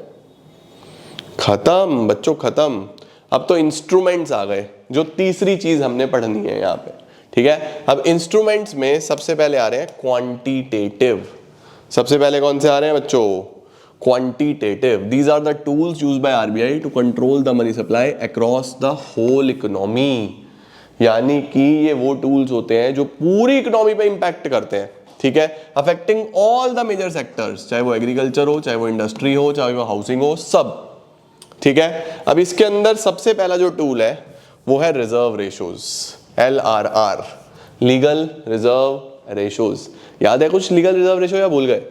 खत्म बच्चों, खत्म। अब तो इंस्ट्रूमेंट्स आ गए, जो तीसरी चीज हमने पढ़नी है यहाँ पे। ठीक है, अब इंस्ट्रूमेंट्स में सबसे पहले आ रहे हैं क्वांटिटेटिव। सबसे पहले कौन से आ रहे हैं बच्चों? Quantitative. These are the tools used by RBI to control the money supply across the whole economy. यानी कि ये वो टूल्स होते हैं जो पूरी इकोनॉमी पे इंपैक्ट करते हैं। ठीक है, affecting all the major sectors, चाहे वो एग्रीकल्चर हो, चाहे वो इंडस्ट्री हो, चाहे वो हाउसिंग हो, सब। ठीक है, अब इसके अंदर सबसे पहला जो टूल है वो है reserve ratios, LRR, legal reserve ratios. याद है कुछ लीगल रिजर्व रेशो या भूल गए?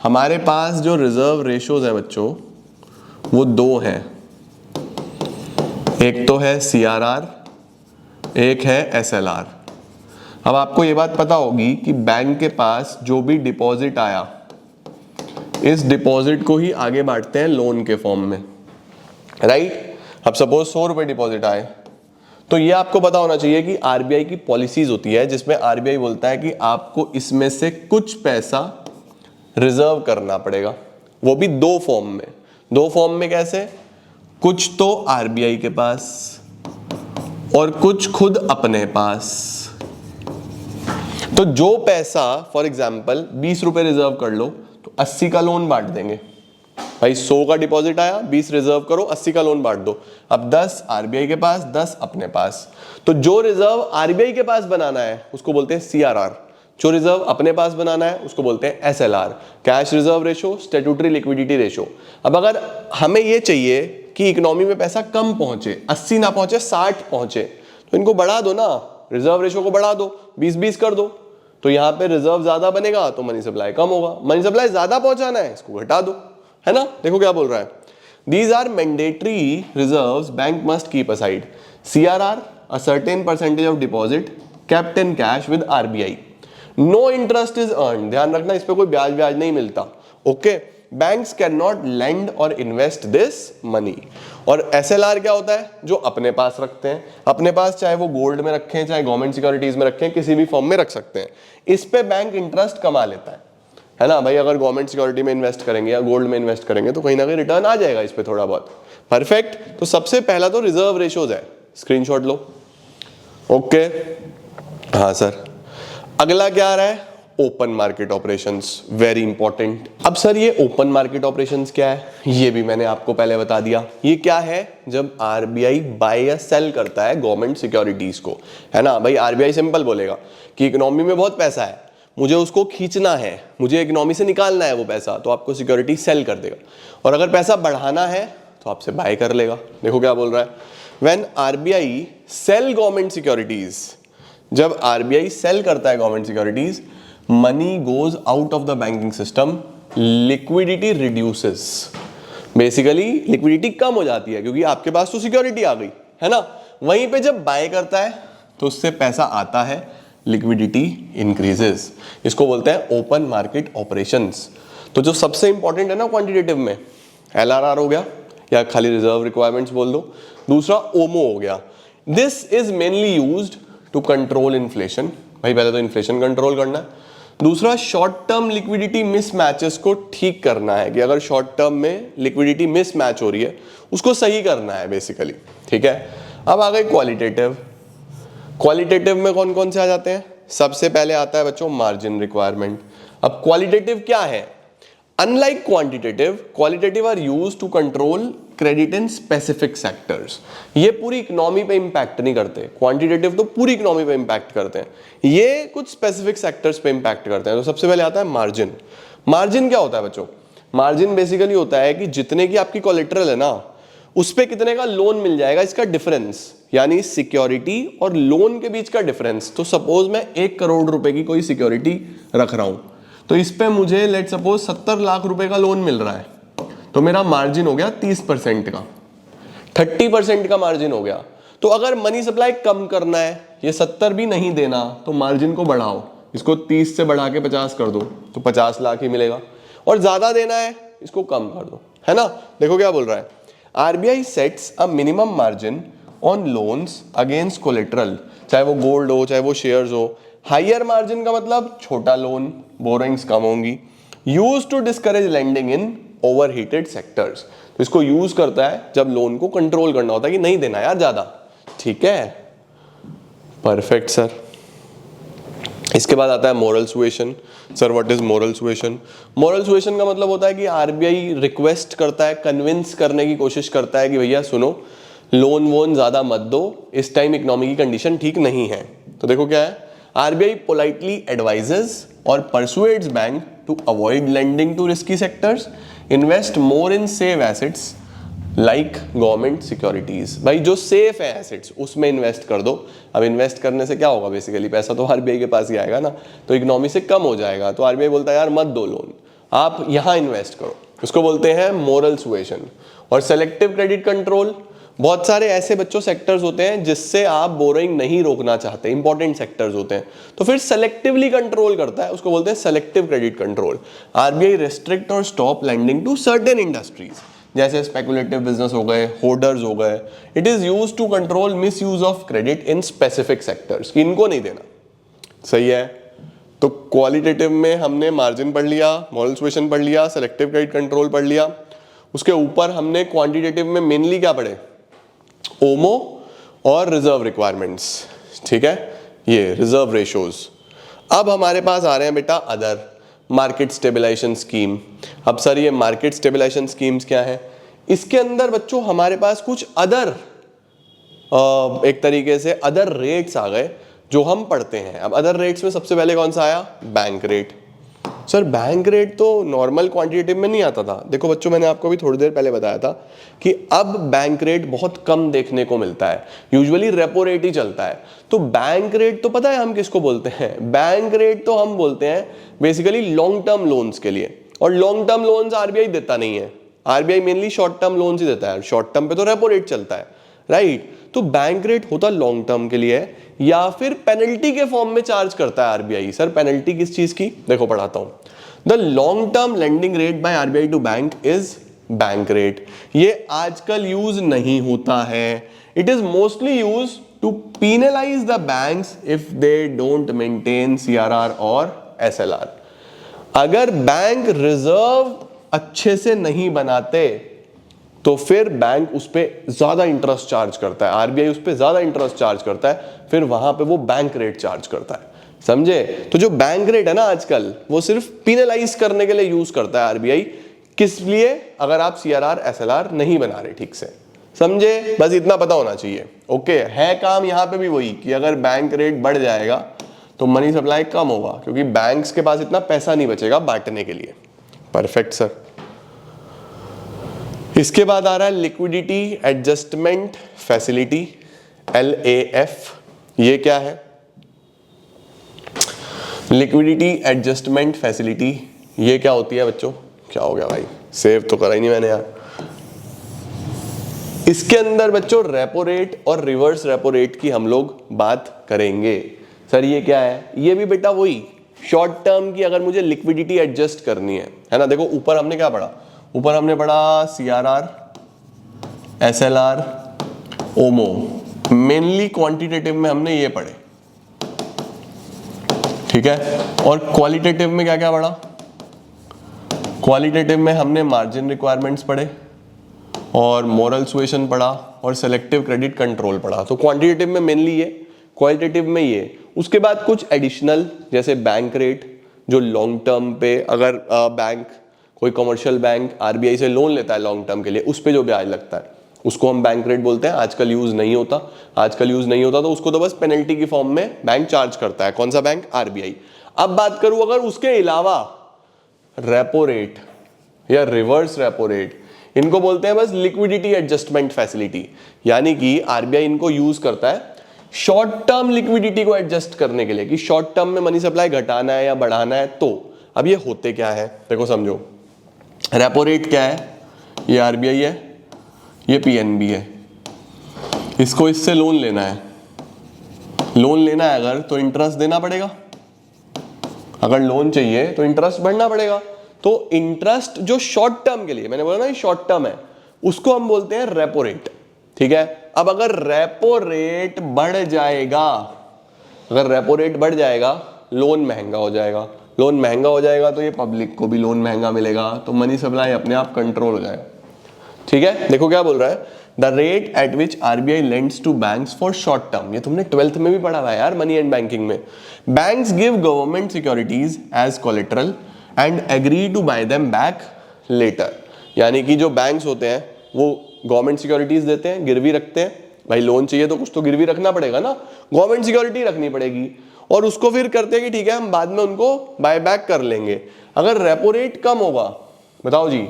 हमारे पास जो रिजर्व रेशोज है बच्चों वो दो हैं, एक तो है CRR, एक है SLR। अब आपको ये बात पता होगी कि बैंक के पास जो भी डिपॉजिट आया, इस डिपॉजिट को ही आगे बांटते हैं लोन के फॉर्म में, राइट? अब सपोज 100 रुपए डिपॉजिट आए, तो ये आपको पता होना चाहिए कि आरबीआई की पॉलिसीज होती है जिसमें आरबीआई बोलता है कि आपको इसमें से कुछ पैसा रिजर्व करना पड़ेगा, वो भी दो फॉर्म में। दो फॉर्म में कैसे? कुछ तो आरबीआई के पास और कुछ खुद अपने पास। तो जो पैसा फॉर एग्जांपल 20 रुपए रिजर्व कर लो तो 80 का लोन बांट देंगे। भाई 100 का डिपॉजिट आया, 20 रिजर्व करो, 80 का लोन बांट दो। अब 10 आरबीआई के पास, 10 अपने पास। तो जो रिजर्व आरबीआई के पास बनाना है उसको बोलते हैं CRR। जो रिजर्व अपने पास बनाना है उसको बोलते हैं SLR, cash reserve ratio, statutory liquidity ratio. अब अगर हमें ये चाहिए कि इकोनॉमी में पैसा कम पहुंचे, 80 ना पहुंचे 60 पहुंचे, तो इनको बढ़ा दो ना, रिजर्व रेशो को बढ़ा दो, 20-20 कर दो, तो यहाँ पे रिजर्व ज्यादा बनेगा तो मनी सप्लाई कम होगा। मनी सप्लाई ज्यादा पहुंचाना है, इसको घटा दो, है ना। देखो क्या बोल रहा है, these are mandatory reserves bank must keep aside, CRR a certain percentage of deposit kept in cash with RBI, no interest is earned, ध्यान रखना इस पे कोई ब्याज नहीं मिलता, okay. Banks can not lend और इन्वेस्ट दिस मनी। और SLR क्या होता है, जो अपने पास रखते हैं, अपने पास चाहे वो गोल्ड में रखें चाहे गवर्नमेंट सिक्योरिटीज में रखें, किसी भी फॉर्म में रख सकते हैं, इस पे बैंक इंटरेस्ट कमा लेता है ना भाई। अगर गवर्नमेंट सिक्योरिटी में इन्वेस्ट करेंगे या गोल्ड में इन्वेस्ट करेंगे तो कहीं ना कहीं रिटर्न आ जाएगा इस पे थोड़ा बहुत। परफेक्ट। तो सबसे पहला तो रिजर्व रेशोज है, स्क्रीनशॉट लो, ओके। हाँ सर, अगला क्या आ रहा है, open market operations, very important. अब सर ये ओपन मार्केट ऑपरेशंस क्या है, ये भी मैंने आपको पहले बता दिया। ये क्या है, जब RBI बाय या सेल करता है गवर्नमेंट सिक्योरिटीज को, है ना भाई। RBI सिंपल बोलेगा कि इकोनॉमी में बहुत पैसा है, मुझे उसको खींचना है, मुझे इकोनॉमी से निकालना है वो पैसा, तो आपको सिक्योरिटी सेल कर देगा। और अगर पैसा बढ़ाना है तो आपसे बाय कर लेगा। देखो क्या बोल रहा है, when RBI sell government securities, जब RBI सेल करता है government securities, money goes out of the banking system, liquidity reduces. Basically liquidity कम हो जाती है क्योंकि आपके पास तो सिक्योरिटी आ गई, है ना। वहीं पे जब बाय करता है तो उससे पैसा आता है, लिक्विडिटी इंक्रीजेस। इसको बोलते हैं ओपन मार्केट ऑपरेशंस। तो जो सबसे इंपॉर्टेंट है ना क्वांटिटेटिव में, LRR हो गया या खाली रिजर्व रिक्वायरमेंट्स बोल दो, दूसरा ओमो हो गया। This is mainly used to control inflation, भाई पहले तो इन्फ्लेशन कंट्रोल करना है। दूसरा शॉर्ट टर्म लिक्विडिटी मिसमैचेस को ठीक करना है, कि अगर शॉर्ट टर्म में लिक्विडिटी मिसमैच हो रही है उसको सही करना है बेसिकली, ठीक है। अब आ गए क्वालिटेटिव। क्वालिटेटिव में कौन कौन से आ जाते हैं, सबसे पहले आता है बच्चों मार्जिन रिक्वायरमेंट। अब क्वालिटेटिव क्या है, unlike quantitative, qualitative are used to control credit in specific sectors. ये पूरी इकोनॉमी पे इंपैक्ट नहीं करते, क्वांटिटेटिव तो पूरी इकोनॉमी पे इंपैक्ट करते हैं, ये कुछ स्पेसिफिक सेक्टर्स पे इंपैक्ट करते हैं। तो सबसे पहले आता है मार्जिन। मार्जिन क्या होता है बच्चों, मार्जिन बेसिकली होता है कि जितने की आपकी कोलेटरल है ना, उस पे कितने का लोन मिल जाएगा, इसका डिफरेंस, यानी सिक्योरिटी और लोन के बीच का डिफरेंस। तो सपोज मैं 1 करोड़ रुपए की कोई सिक्योरिटी रख रहा हूं, तो इस पे मुझे लेट सपोज 70 लाख रुपए का लोन मिल रहा है, तो मेरा मार्जिन हो गया 30% का, 30% का मार्जिन हो गया। तो अगर मनी सप्लाई कम करना है, ये 70 भी नहीं देना, तो मार्जिन को बढ़ाओ, इसको 30 से बढ़ा के 50 कर दो, तो 50 लाख ही मिलेगा। और ज्यादा देना है, इसको कम कर दो, है ना। देखो क्या बोल रहा है, RBI sets a minimum margin on loans against collateral, चाहे वो गोल्ड हो चाहे वो शेयर्स हो। हायर मार्जिन का मतलब छोटा लोन, बोरोइंग्स कम होंगी। Use to discourage lending in overheated sectors, तो इसको यूज करता है जब लोन को कंट्रोल करना होता है कि नहीं देना यार ज्यादा, ठीक है। Perfect sir. इसके बाद आता है moral suasion. Sir what is moral suasion? Moral suasion का मतलब होता है कि RBI रिक्वेस्ट करता है, कन्विंस करने की कोशिश करता है कि भैया सुनो, लोन वोन ज्यादा मत दो, इस टाइम इकोनॉमी की कंडीशन ठीक नहीं है। तो देखो क्या है, RBI पोलाइटली एडवाइजेस और persuades bank to avoid lending to risky sectors, invest more in safe assets like government securities. भाई जो सेफ है एसेट्स उसमें इन्वेस्ट कर दो। अब इन्वेस्ट करने से क्या होगा, बेसिकली पैसा तो RBI के पास ही आएगा ना, तो इकोनॉमी से कम हो जाएगा। तो RBI बोलता है यार मत दो लोन, आप यहां इन्वेस्ट करो, उसको बोलते हैं मोरल सुएशन। और सेलेक्टिव क्रेडिट कंट्रोल, बहुत सारे ऐसे बच्चों सेक्टर्स होते हैं जिससे आप बोरोइंग नहीं रोकना चाहते, इंपॉर्टेंट सेक्टर्स होते हैं, तो फिर सेलेक्टिवली कंट्रोल करता है, उसको बोलते हैं selective credit control. RBI restrict और stop lending to certain industries, जैसे स्पेकुलेटिव बिजनेस हो गए, होर्डर्स हो गए। It is used to control misuse of credit in specific sectors, कि इनको नहीं देना। सही है। तो क्वालिटेटिव में हमने मार्जिन पढ़ लिया, मॉरल सुएशन पढ़ लिया, सेलेक्टिव क्रेडिट कंट्रोल पढ़ लिया। उसके ऊपर हमने क्वांटिटेटिव में मेनली क्या पढ़े, ओमो और रिजर्व रिक्वायरमेंट्स, ठीक है, ये रिजर्व रेशोज। अब हमारे पास आ रहे हैं बेटा अदर, मार्केट स्टेबलाइजेशन स्कीम। अब सर ये मार्केट स्टेबलाइजेशन स्कीम्स क्या है, इसके अंदर बच्चों हमारे पास कुछ अदर एक तरीके से अदर रेट्स आ गए जो हम पढ़ते हैं। अब अदर रेट्स में सबसे पहले कौन सा आया? Bank rate. Sir bank rate तो नॉर्मल क्वांटिटेटिव में नहीं आता था। देखो बच्चों, मैंने आपको भी थोड़ी देर पहले बताया था कि अब बैंक रेट बहुत कम देखने को मिलता है, यूजुअली रेपो रेट ही चलता है। तो बैंक रेट तो पता है हम किसको बोलते हैं? बैंक रेट तो हम बोलते हैं बेसिकली लॉन्ग टर्म लोन्स के लिए, और लॉन्ग टर्म लोन्स आरबीआई देता नहीं है। RBI mainly short term loans ही देता है, शॉर्ट टर्म पे तो रेपो रेट चलता है, राइट। तो बैंक रेट होता लॉन्ग टर्म के लिए है, या फिर पेनल्टी के फॉर्म में चार्ज करता है आरबीआई। सर पेनल्टी किस चीज की? देखो पढ़ाता हूं। The long term lending rate by RBI to bank is bank rate. ये आजकल यूज नहीं होता है। It is mostly use to penalise the banks if they don't maintain CRR और एसएलआर। अगर बैंक रिजर्व अच्छे से नहीं बनाते तो फिर बैंक उस पर ज्यादा इंटरेस्ट चार्ज करता है, आरबीआई उस पर ज्यादा इंटरेस्ट चार्ज करता है, फिर वहां पे वो बैंक रेट चार्ज करता है, समझे। तो जो बैंक रेट है ना आजकल, वो सिर्फ पिनलाइज करने के लिए यूज करता है आरबीआई। किस लिए? अगर आप सीआरआर एसएलआर नहीं बना रहे ठीक से, समझे। बस इतना पता होना चाहिए। ओके, है काम यहां पे भी वही कि अगर बैंक रेट बढ़ जाएगा तो मनी सप्लाई कम होगा, क्योंकि बैंक्स के पास इतना पैसा नहीं बचेगा बांटने के लिए। Perfect sir. इसके बाद आ रहा है लिक्विडिटी एडजस्टमेंट फैसिलिटी, LAF। ये क्या है? लिक्विडिटी एडजस्टमेंट फैसिलिटी ये क्या होती है बच्चों? क्या हो गया भाई, सेव तो करा ही नहीं मैंने यार। इसके अंदर बच्चों रेपो रेट और रिवर्स रेपो रेट की हम लोग बात करेंगे। सर ये क्या है? ये भी बेटा वही शॉर्ट टर्म की अगर मुझे लिक्विडिटी एडजस्ट करनी है ना। देखो ऊपर हमने क्या पढ़ा? ऊपर हमने पढ़ा सीआरआर, एसएलआर, ओमो। मेनली क्वांटिटेटिव में हमने ये पढ़े, ठीक है। और क्वालिटेटिव में क्या क्या पढ़ा? क्वालिटेटिव में हमने मार्जिन रिक्वायरमेंट्स पढ़े और मोरल सुएशन पढ़ा और सेलेक्टिव क्रेडिट कंट्रोल पढ़ा। तो क्वांटिटेटिव में मेनली ये, क्वालिटेटिव में ये। उसके बाद कुछ एडिशनल जैसे बैंक रेट, जो लॉन्ग टर्म पे अगर बैंक कोई कमर्शियल बैंक आरबीआई से लोन लेता है लॉन्ग टर्म के लिए, उस पे जो ब्याज लगता है उसको हम बैंक रेट बोलते हैं। आजकल यूज नहीं होता, तो उसको तो बस पेनल्टी की फॉर्म में बैंक चार्ज करता है। कौन सा बैंक? आरबीआई। अब बात करूं अगर उसके अलावा रेपो रेट या रिवर्स रेपो रेट, इनको बोलते हैं बस लिक्विडिटी एडजस्टमेंट फैसिलिटी। यानी कि आरबीआई इनको यूज करता है शॉर्ट टर्म लिक्विडिटी को एडजस्ट करने के लिए, कि शॉर्ट टर्म में मनी सप्लाई घटाना है या बढ़ाना है। तो अब ये होते क्या है देखो समझो। रेपो रेट क्या है? ये आरबीआई है, ये पीएनबी है। इसको इससे लोन लेना है। लोन लेना है अगर तो इंटरेस्ट देना पड़ेगा, अगर लोन चाहिए तो इंटरेस्ट भरना पड़ेगा। तो इंटरेस्ट जो शॉर्ट टर्म के लिए, मैंने बोला ना ये शॉर्ट टर्म है, उसको हम बोलते हैं रेपो रेट, ठीक है। अब अगर रेपो रेट बढ़ जाएगा, अगर रेपो रेट बढ़ जाएगा, लोन महंगा हो जाएगा। लोन महंगा हो जाएगा तो ये पब्लिक को भी लोन महंगा मिलेगा, तो मनी सप्लाई अपने आप कंट्रोल हो जाएगा, ठीक है। देखो क्या बोल रहा है, the rate at which RBI lends to banks for short term. ये तुमने 12th में भी पढ़ा हुआ है यार, मनी एंड बैंकिंग में। Banks give government securities as collateral and agree to buy them back later. यानी कि जो बैंक्स होते हैं वो गवर्नमेंट सिक्योरिटीज देते हैं, गिरवी रखते हैं। भाई लोन चाहिए तो कुछ तो गिरवी रखना पड़ेगा ना, गवर्नमेंट सिक्योरिटी रखनी पड़ेगी, और उसको फिर करते हैं कि ठीक है हम बाद में उनको बाय बैक कर लेंगे। अगर रेपो रेट कम होगा, बताओ जी,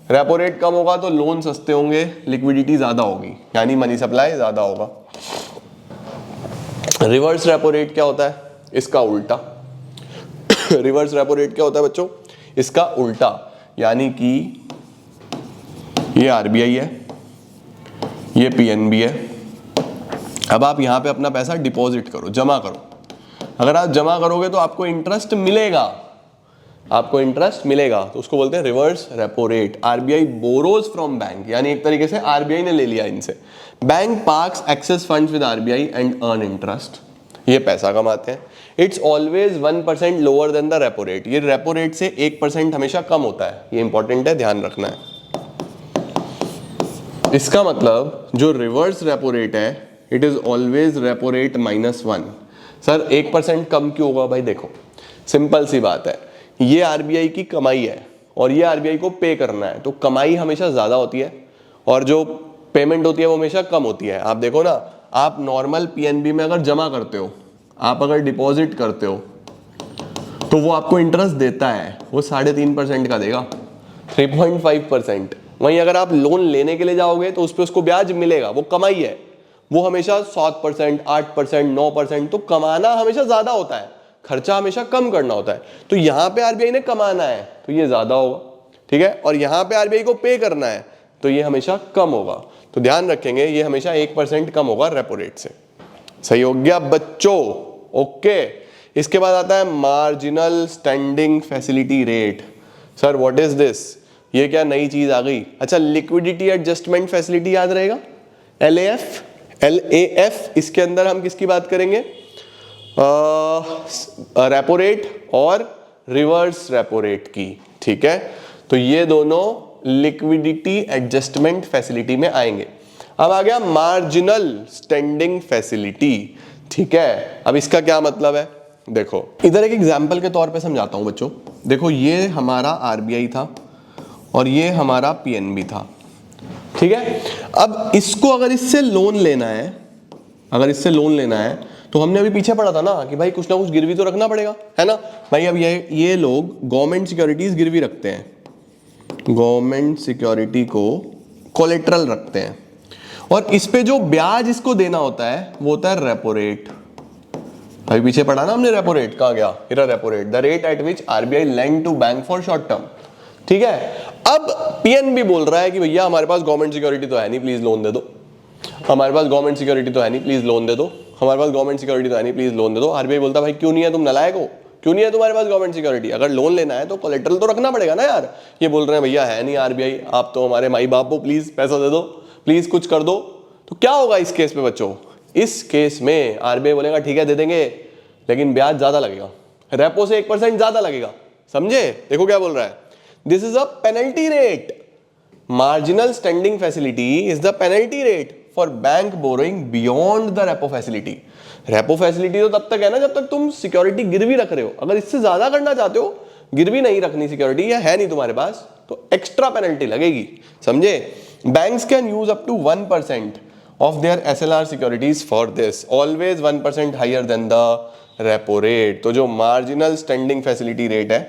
रेपो रेट कम होगा तो लोन सस्ते होंगे, लिक्विडिटी ज्यादा होगी, यानी मनी सप्लाई ज्यादा होगा। रिवर्स रेपो रेट क्या होता है? इसका उल्टा। रिवर्स रेपो रेट क्या होता है बच्चों? इसका उल्टा। यानी कि ये आरबीआई है, ये पीएनबी है। अब आप यहां पे अपना पैसा डिपॉजिट करो, जमा करो। अगर आप जमा करोगे तो आपको इंटरेस्ट मिलेगा, आपको इंटरेस्ट मिलेगा, तो उसको बोलते हैं reverse repo rate. RBI borrows from bank, यानी एक तरीके से आरबीआई ने ले लिया इनसे। Bank parks excess funds with RBI and earn interest. ये पैसा कमाते हैं। It's always 1% lower than the repo rate. ये रेपो रेट से 1% हमेशा कम होता है, ये इंपॉर्टेंट है, ध्यान रखना है। इसका मतलब जो रिवर्स रेपो रेट है, it is always repo rate -1। Sir 1% कम क्यों होगा? भाई देखो सिंपल सी बात है, ये आरबीआई की कमाई है और ये आरबीआई को पे करना है, तो कमाई हमेशा ज्यादा होती है और जो पेमेंट होती है वो हमेशा कम होती है। आप देखो ना, आप नॉर्मल पीएनबी में अगर जमा करते हो, आप अगर डिपॉजिट करते हो तो वो आपको इंटरेस्ट देता है, वो 3.5% का देगा, 3.5%। वहीं अगर आप लोन लेने के लिए जाओगे तो उस पर उसको ब्याज मिलेगा, वो कमाई है, वो हमेशा 7%, 8%, 9%। तो कमाना हमेशा ज्यादा होता है, खर्चा हमेशा कम करना होता है। तो यहां पे आरबीआई ने कमाना है तो ये ज्यादा होगा, ठीक है, और यहां पे आरबीआई को पे करना है तो ये हमेशा कम होगा। तो ध्यान रखेंगे ये हमेशा 1% कम होगा रेपो रेट से। सही हो गया बच्चों? ओके। इसके बाद आता है marginal standing facility rate. Sir what is this? ये क्या नई चीज आ गई? अच्छा, लिक्विडिटी एडजस्टमेंट फैसिलिटी याद रहेगा, LAF। LAF इसके अंदर हम किसकी बात करेंगे? रेपो रेट और रिवर्स रेपो रेट की, ठीक है। तो ये दोनों लिक्विडिटी एडजस्टमेंट फैसिलिटी में आएंगे। अब आ गया मार्जिनल स्टैंडिंग फैसिलिटी, ठीक है। अब इसका क्या मतलब है? देखो इधर एक एग्जांपल के तौर पे समझाता हूं बच्चों। देखो ये हमारा आरबीआई था और ये हमारा पीएनबी था, ठीक है। अब इसको अगर इससे लोन लेना है, अगर इससे लोन लेना है तो हमने अभी पीछे पढ़ा था ना कि भाई कुछ ना कुछ गिरवी तो रखना पड़ेगा, है ना भाई। अब ये लोग गवर्नमेंट सिक्योरिटीज गिरवी रखते हैं, गवर्नमेंट सिक्योरिटी को कोलेट्रल रखते हैं, और इस पे जो ब्याज इसको देना होता है वो होता है रेपो रेट। अभी पीछे पढ़ा ना हमने रेपो रेट, कहाँ गया? इधर repo rate, the rate at which RBI lend to bank for short term, ठीक है। अब पीएनबी बोल रहा है कि भैया हमारे पास गवर्नमेंट सिक्योरिटी तो है नहीं, प्लीज लोन दे दो। हमारे पास गवर्नमेंट सिक्योरिटी तो है नहीं, प्लीज लोन दे दो। हमारे पास गवर्नमेंट सिक्योरिटी तो है नहीं, प्लीज लोन दे दो। आरबीआई बोलता भाई क्यों नहीं है, तुम नालायक हो, क्यों नहीं है तुम्हारे पास गवर्नमेंट सिक्योरिटी? अगर लोन लेना है तो कोलेट्रल तो रखना पड़ेगा ना यार। ये बोल रहे हैं भैया है नहीं आरबीआई, आप तो हमारे माई बाप हो, प्लीज पैसा दे दो, प्लीज कुछ कर दो। तो क्या होगा इस केस में बच्चों? इस केस में आरबीआई बोलेगा ठीक है दे देंगे, लेकिन ब्याज ज्यादा लगेगा, रेपो से 1% ज्यादा लगेगा। समझे? देखो क्या बोल रहा है, this is a penalty rate. Marginal standing facility is the penalty rate for bank borrowing beyond the repo facility. Repo facility तो तब तक है ना जब तक तुम सिक्योरिटी गिरवी रख रहे हो। अगर इससे ज्यादा करना चाहते हो, गिरवी नहीं रखनी सिक्योरिटी या है नहीं तुम्हारे पास, तो एक्स्ट्रा पेनल्टी लगेगी। समझे? Banks can use up to 1% of their SLR securities for this, always 1% higher than the repo rate। तो जो मार्जिनल स्टैंडिंग फैसिलिटी रेट है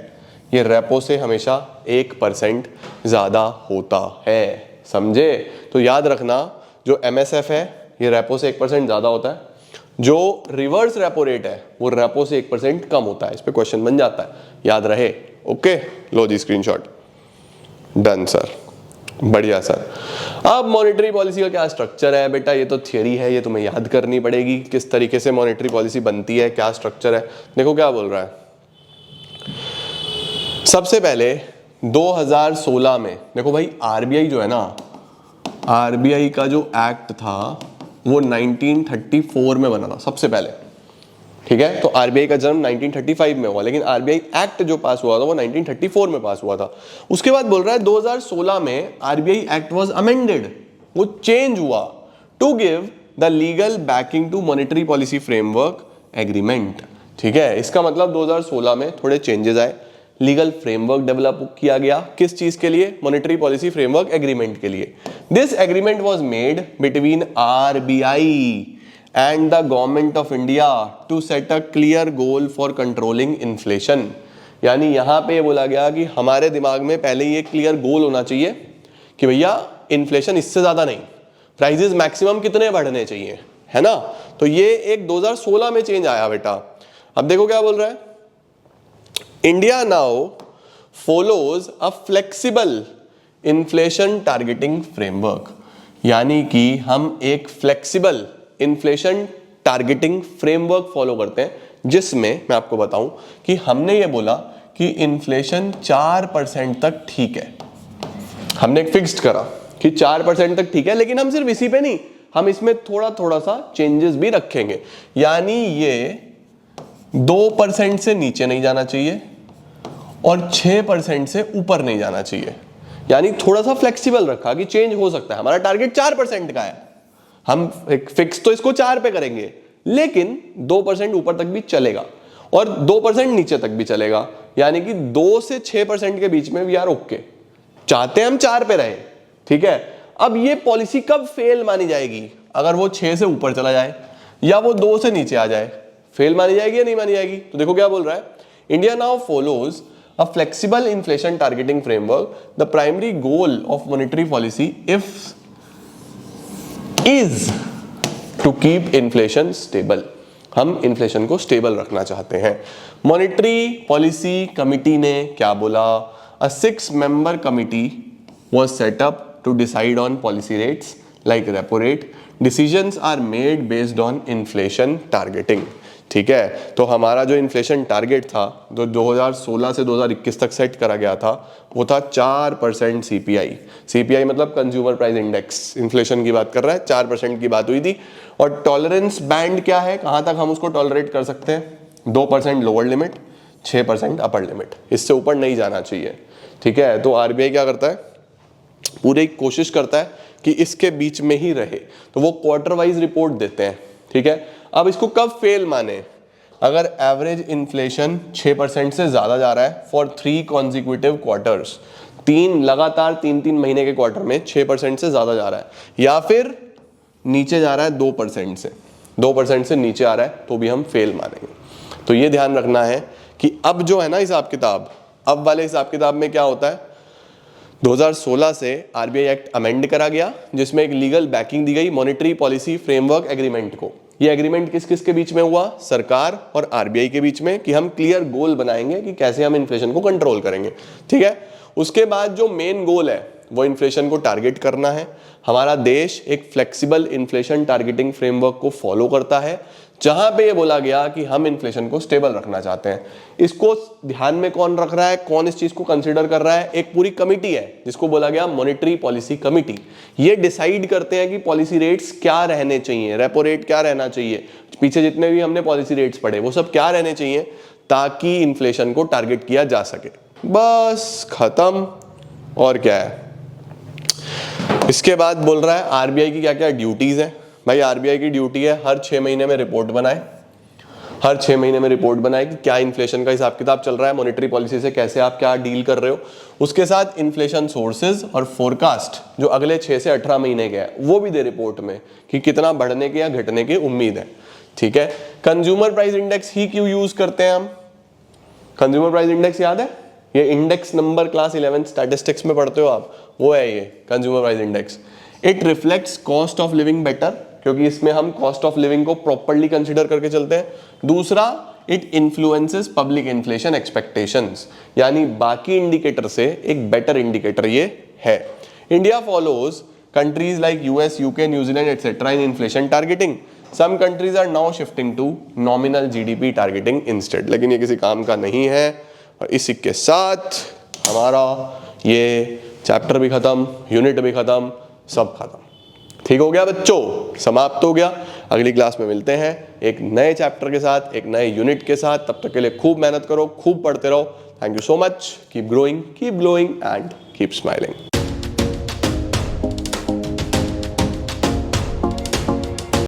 ये रेपो से हमेशा 1% ज्यादा होता है। समझे? तो याद रखना जो MSF है ये रेपो से 1% ज्यादा होता है, जो रिवर्स रेपो रेट है वो रेपो से 1% कम होता है। इस पे क्वेश्चन बन जाता है, याद रहे। ओके, लो जी स्क्रीनशॉट, डन सर, बढ़िया सर। अब मॉनेटरी पॉलिसी का क्या स्ट्रक्चर है बेटा? ये तो थियरी है, ये तुम्हें याद करनी पड़ेगी किस तरीके से मॉनेटरी पॉलिसी बनती है, क्या स्ट्रक्चर है। देखो क्या बोल रहा है, सबसे पहले 2016 में देखो भाई आरबीआई जो है ना, आरबीआई का जो एक्ट था वो 1934 में बना था सबसे पहले, ठीक है। तो आरबीआई का जन्म 1935 में हुआ, लेकिन आरबीआई एक्ट जो पास हुआ था वो 1934 में पास हुआ था। उसके बाद बोल रहा है 2016 में आरबीआई एक्ट वाज अमेंडेड, वो चेंज हुआ to give the legal backing to monetary policy framework agreement, ठीक है। इसका मतलब 2016 में थोड़े चेंजेस आए, लीगल फ्रेमवर्क डेवलप किया गया, किस चीज के लिए? मॉनेटरी पॉलिसी फ्रेमवर्क एग्रीमेंट के लिए। This agreement was made between RBI and the government of India to set a clear goal for controlling inflation। यानी यहां पे ये बोला गया कि हमारे दिमाग में पहले ये क्लियर गोल होना चाहिए कि भैया इन्फ्लेशन इससे ज्यादा नहीं, प्राइसेस मैक्सिमम कितने बढ़ने चाहिए, है ना। तो ये एक 2016 में चेंज आया बेटा। अब देखो क्या बोल रहा है, India now follows a flexible inflation targeting framework, यानी कि हम एक flexible inflation targeting framework follow करते हैं, जिसमें मैं आपको बताऊं कि हमने ये बोला कि इन्फ्लेशन 4% तक ठीक है। हमने एक फिक्स्ड करा कि 4% तक ठीक है, लेकिन हम सिर्फ इसी पे नहीं, हम इसमें थोड़ा थोड़ा सा चेंजेस भी रखेंगे। यानी ये 2% से नीचे नहीं जाना चाहिए और 6% से ऊपर नहीं जाना चाहिए। यानी थोड़ा सा फ्लेक्सिबल रखा कि चेंज हो सकता है। हमारा टारगेट 4% का है, हम फिक्स तो इसको 4 पे करेंगे, लेकिन 2% ऊपर तक भी चलेगा और 2% नीचे तक भी चलेगा। यानी कि 2 से 6% के बीच में भी यार ओके, चाहते हैं हम 4 पे रहे, ठीक है। अब ये पॉलिसी कब फेल मानी जाएगी? अगर वो 6 से ऊपर चला जाए या वो 2 से नीचे आ जाए, फेल मानी जाएगी या नहीं मानी जाएगी? तो देखो क्या बोल रहा है, India now follows a flexible inflation targeting framework. The primary goal of monetary policy is to keep inflation stable. हम इन्फ्लेशन को स्टेबल रखना चाहते हैं। मॉनेटरी पॉलिसी कमिटी ने क्या बोला? A 6-member committee was set up to decide on policy rates like repo rate. Decisions are made based on inflation targeting. ठीक है, तो हमारा जो इन्फ्लेशन टारगेट था जो 2016 से 2021 तक सेट करा गया था वो था 4% सीपीआई। सीपीआई मतलब कंज्यूमर प्राइस इंडेक्स, इन्फ्लेशन की बात कर रहा है, 4% की बात हुई थी। और टॉलरेंस बैंड क्या है, कहाँ तक हम उसको टॉलरेट कर सकते हैं? 2% लोअर लिमिट, 6% अपर लिमिट, इससे ऊपर नहीं जाना चाहिए। ठीक है, तो आरबीआई क्या करता है, पूरी कोशिश करता है कि इसके बीच में ही रहे, तो वो क्वार्टर वाइज रिपोर्ट देते हैं। ठीक है, अब इसको कब फेल माने? अगर एवरेज इन्फ्लेशन 6% से ज्यादा जा रहा है फॉर 3 कॉन्जिक्यूटिव क्वार्टर्स, 3 लगातार 3 महीने के क्वार्टर में 6% से ज्यादा जा रहा है, या फिर नीचे जा रहा है 2% से, 2% से नीचे आ रहा है, तो भी हम फेल मानेंगे। तो ये ध्यान रखना है कि अब जो है ना हिसाब किताब, अब वाले हिसाब किताब में क्या होता है, 2016 से आरबीआई एक्ट अमेंड करा गया जिसमें एक लीगल बैकिंग दी गई मॉनेटरी पॉलिसी फ्रेमवर्क एग्रीमेंट को। ये एग्रीमेंट किस किस के बीच में हुआ? सरकार और आरबीआई के बीच में, कि हम क्लियर गोल बनाएंगे कि कैसे हम इन्फ्लेशन को कंट्रोल करेंगे। ठीक है, उसके बाद जो मेन गोल है वो इन्फ्लेशन को टारगेट करना है। हमारा देश एक फ्लेक्सिबल इन्फ्लेशन टारगेटिंग फ्रेमवर्क को फॉलो करता है जहां पे ये बोला गया कि हम इन्फ्लेशन को स्टेबल रखना चाहते हैं। इसको ध्यान में कौन रख रहा है, कौन इस चीज को कंसीडर कर रहा है? एक पूरी कमिटी है जिसको बोला गया मॉनेटरी पॉलिसी कमिटी। ये डिसाइड करते हैं कि पॉलिसी रेट्स क्या रहने चाहिए, रेपो रेट क्या रहना चाहिए, पीछे जितने भी हमने पॉलिसी रेट्स पढ़े वो सब क्या रहने चाहिए ताकि इन्फ्लेशन को टारगेट किया जा सके। बस खत्म। और क्या है इसके बाद बोल रहा है आरबीआई की क्या क्या ड्यूटीज हैं। भाई आरबीआई की ड्यूटी है हर 6 महीने में रिपोर्ट बनाए, हर 6 महीने में रिपोर्ट बनाए कि क्या इन्फ्लेशन का हिसाब किताब चल रहा है, मॉनेटरी पॉलिसी से कैसे आप क्या डील कर रहे हो। उसके साथ इन्फ्लेशन सोर्सेज और फोरकास्ट जो अगले 6 से 18 महीने के हैं वो भी दे रिपोर्ट में कि कितना बढ़ने के या घटने की उम्मीद है। ठीक है, कंज्यूमर प्राइस इंडेक्स ही क्यों यूज करते हैं हम? कंज्यूमर प्राइस इंडेक्स याद है, ये इंडेक्स नंबर क्लास 11 स्टैटिस्टिक्स में पढ़ते हो आप, वो है ये consumer price index. It reflects cost of living better, क्योंकि इसमें हम कॉस्ट ऑफ लिविंग को प्रॉपर्ली कंसीडर करके चलते हैं। दूसरा, it influences public inflation expectations, यानी बाकी इंडिकेटर से एक बेटर इंडिकेटर ये है। India follows countries like US, UK, New Zealand etcetera in inflation targeting. Some countries are now shifting to nominal GDP targeting instead, लेकिन ये किसी काम का नहीं है। और इसी के साथ हमारा ये चैप्टर भी खत्म, यूनिट भी खत्म, सब खत्म। ठीक हो गया बच्चों, समाप्त हो गया। अगली क्लास में मिलते हैं एक नए चैप्टर के साथ, एक नए यूनिट के साथ। तब तक के लिए खूब मेहनत करो, खूब पढ़ते रहो। Thank you so much. Keep growing, keep glowing and keep smiling.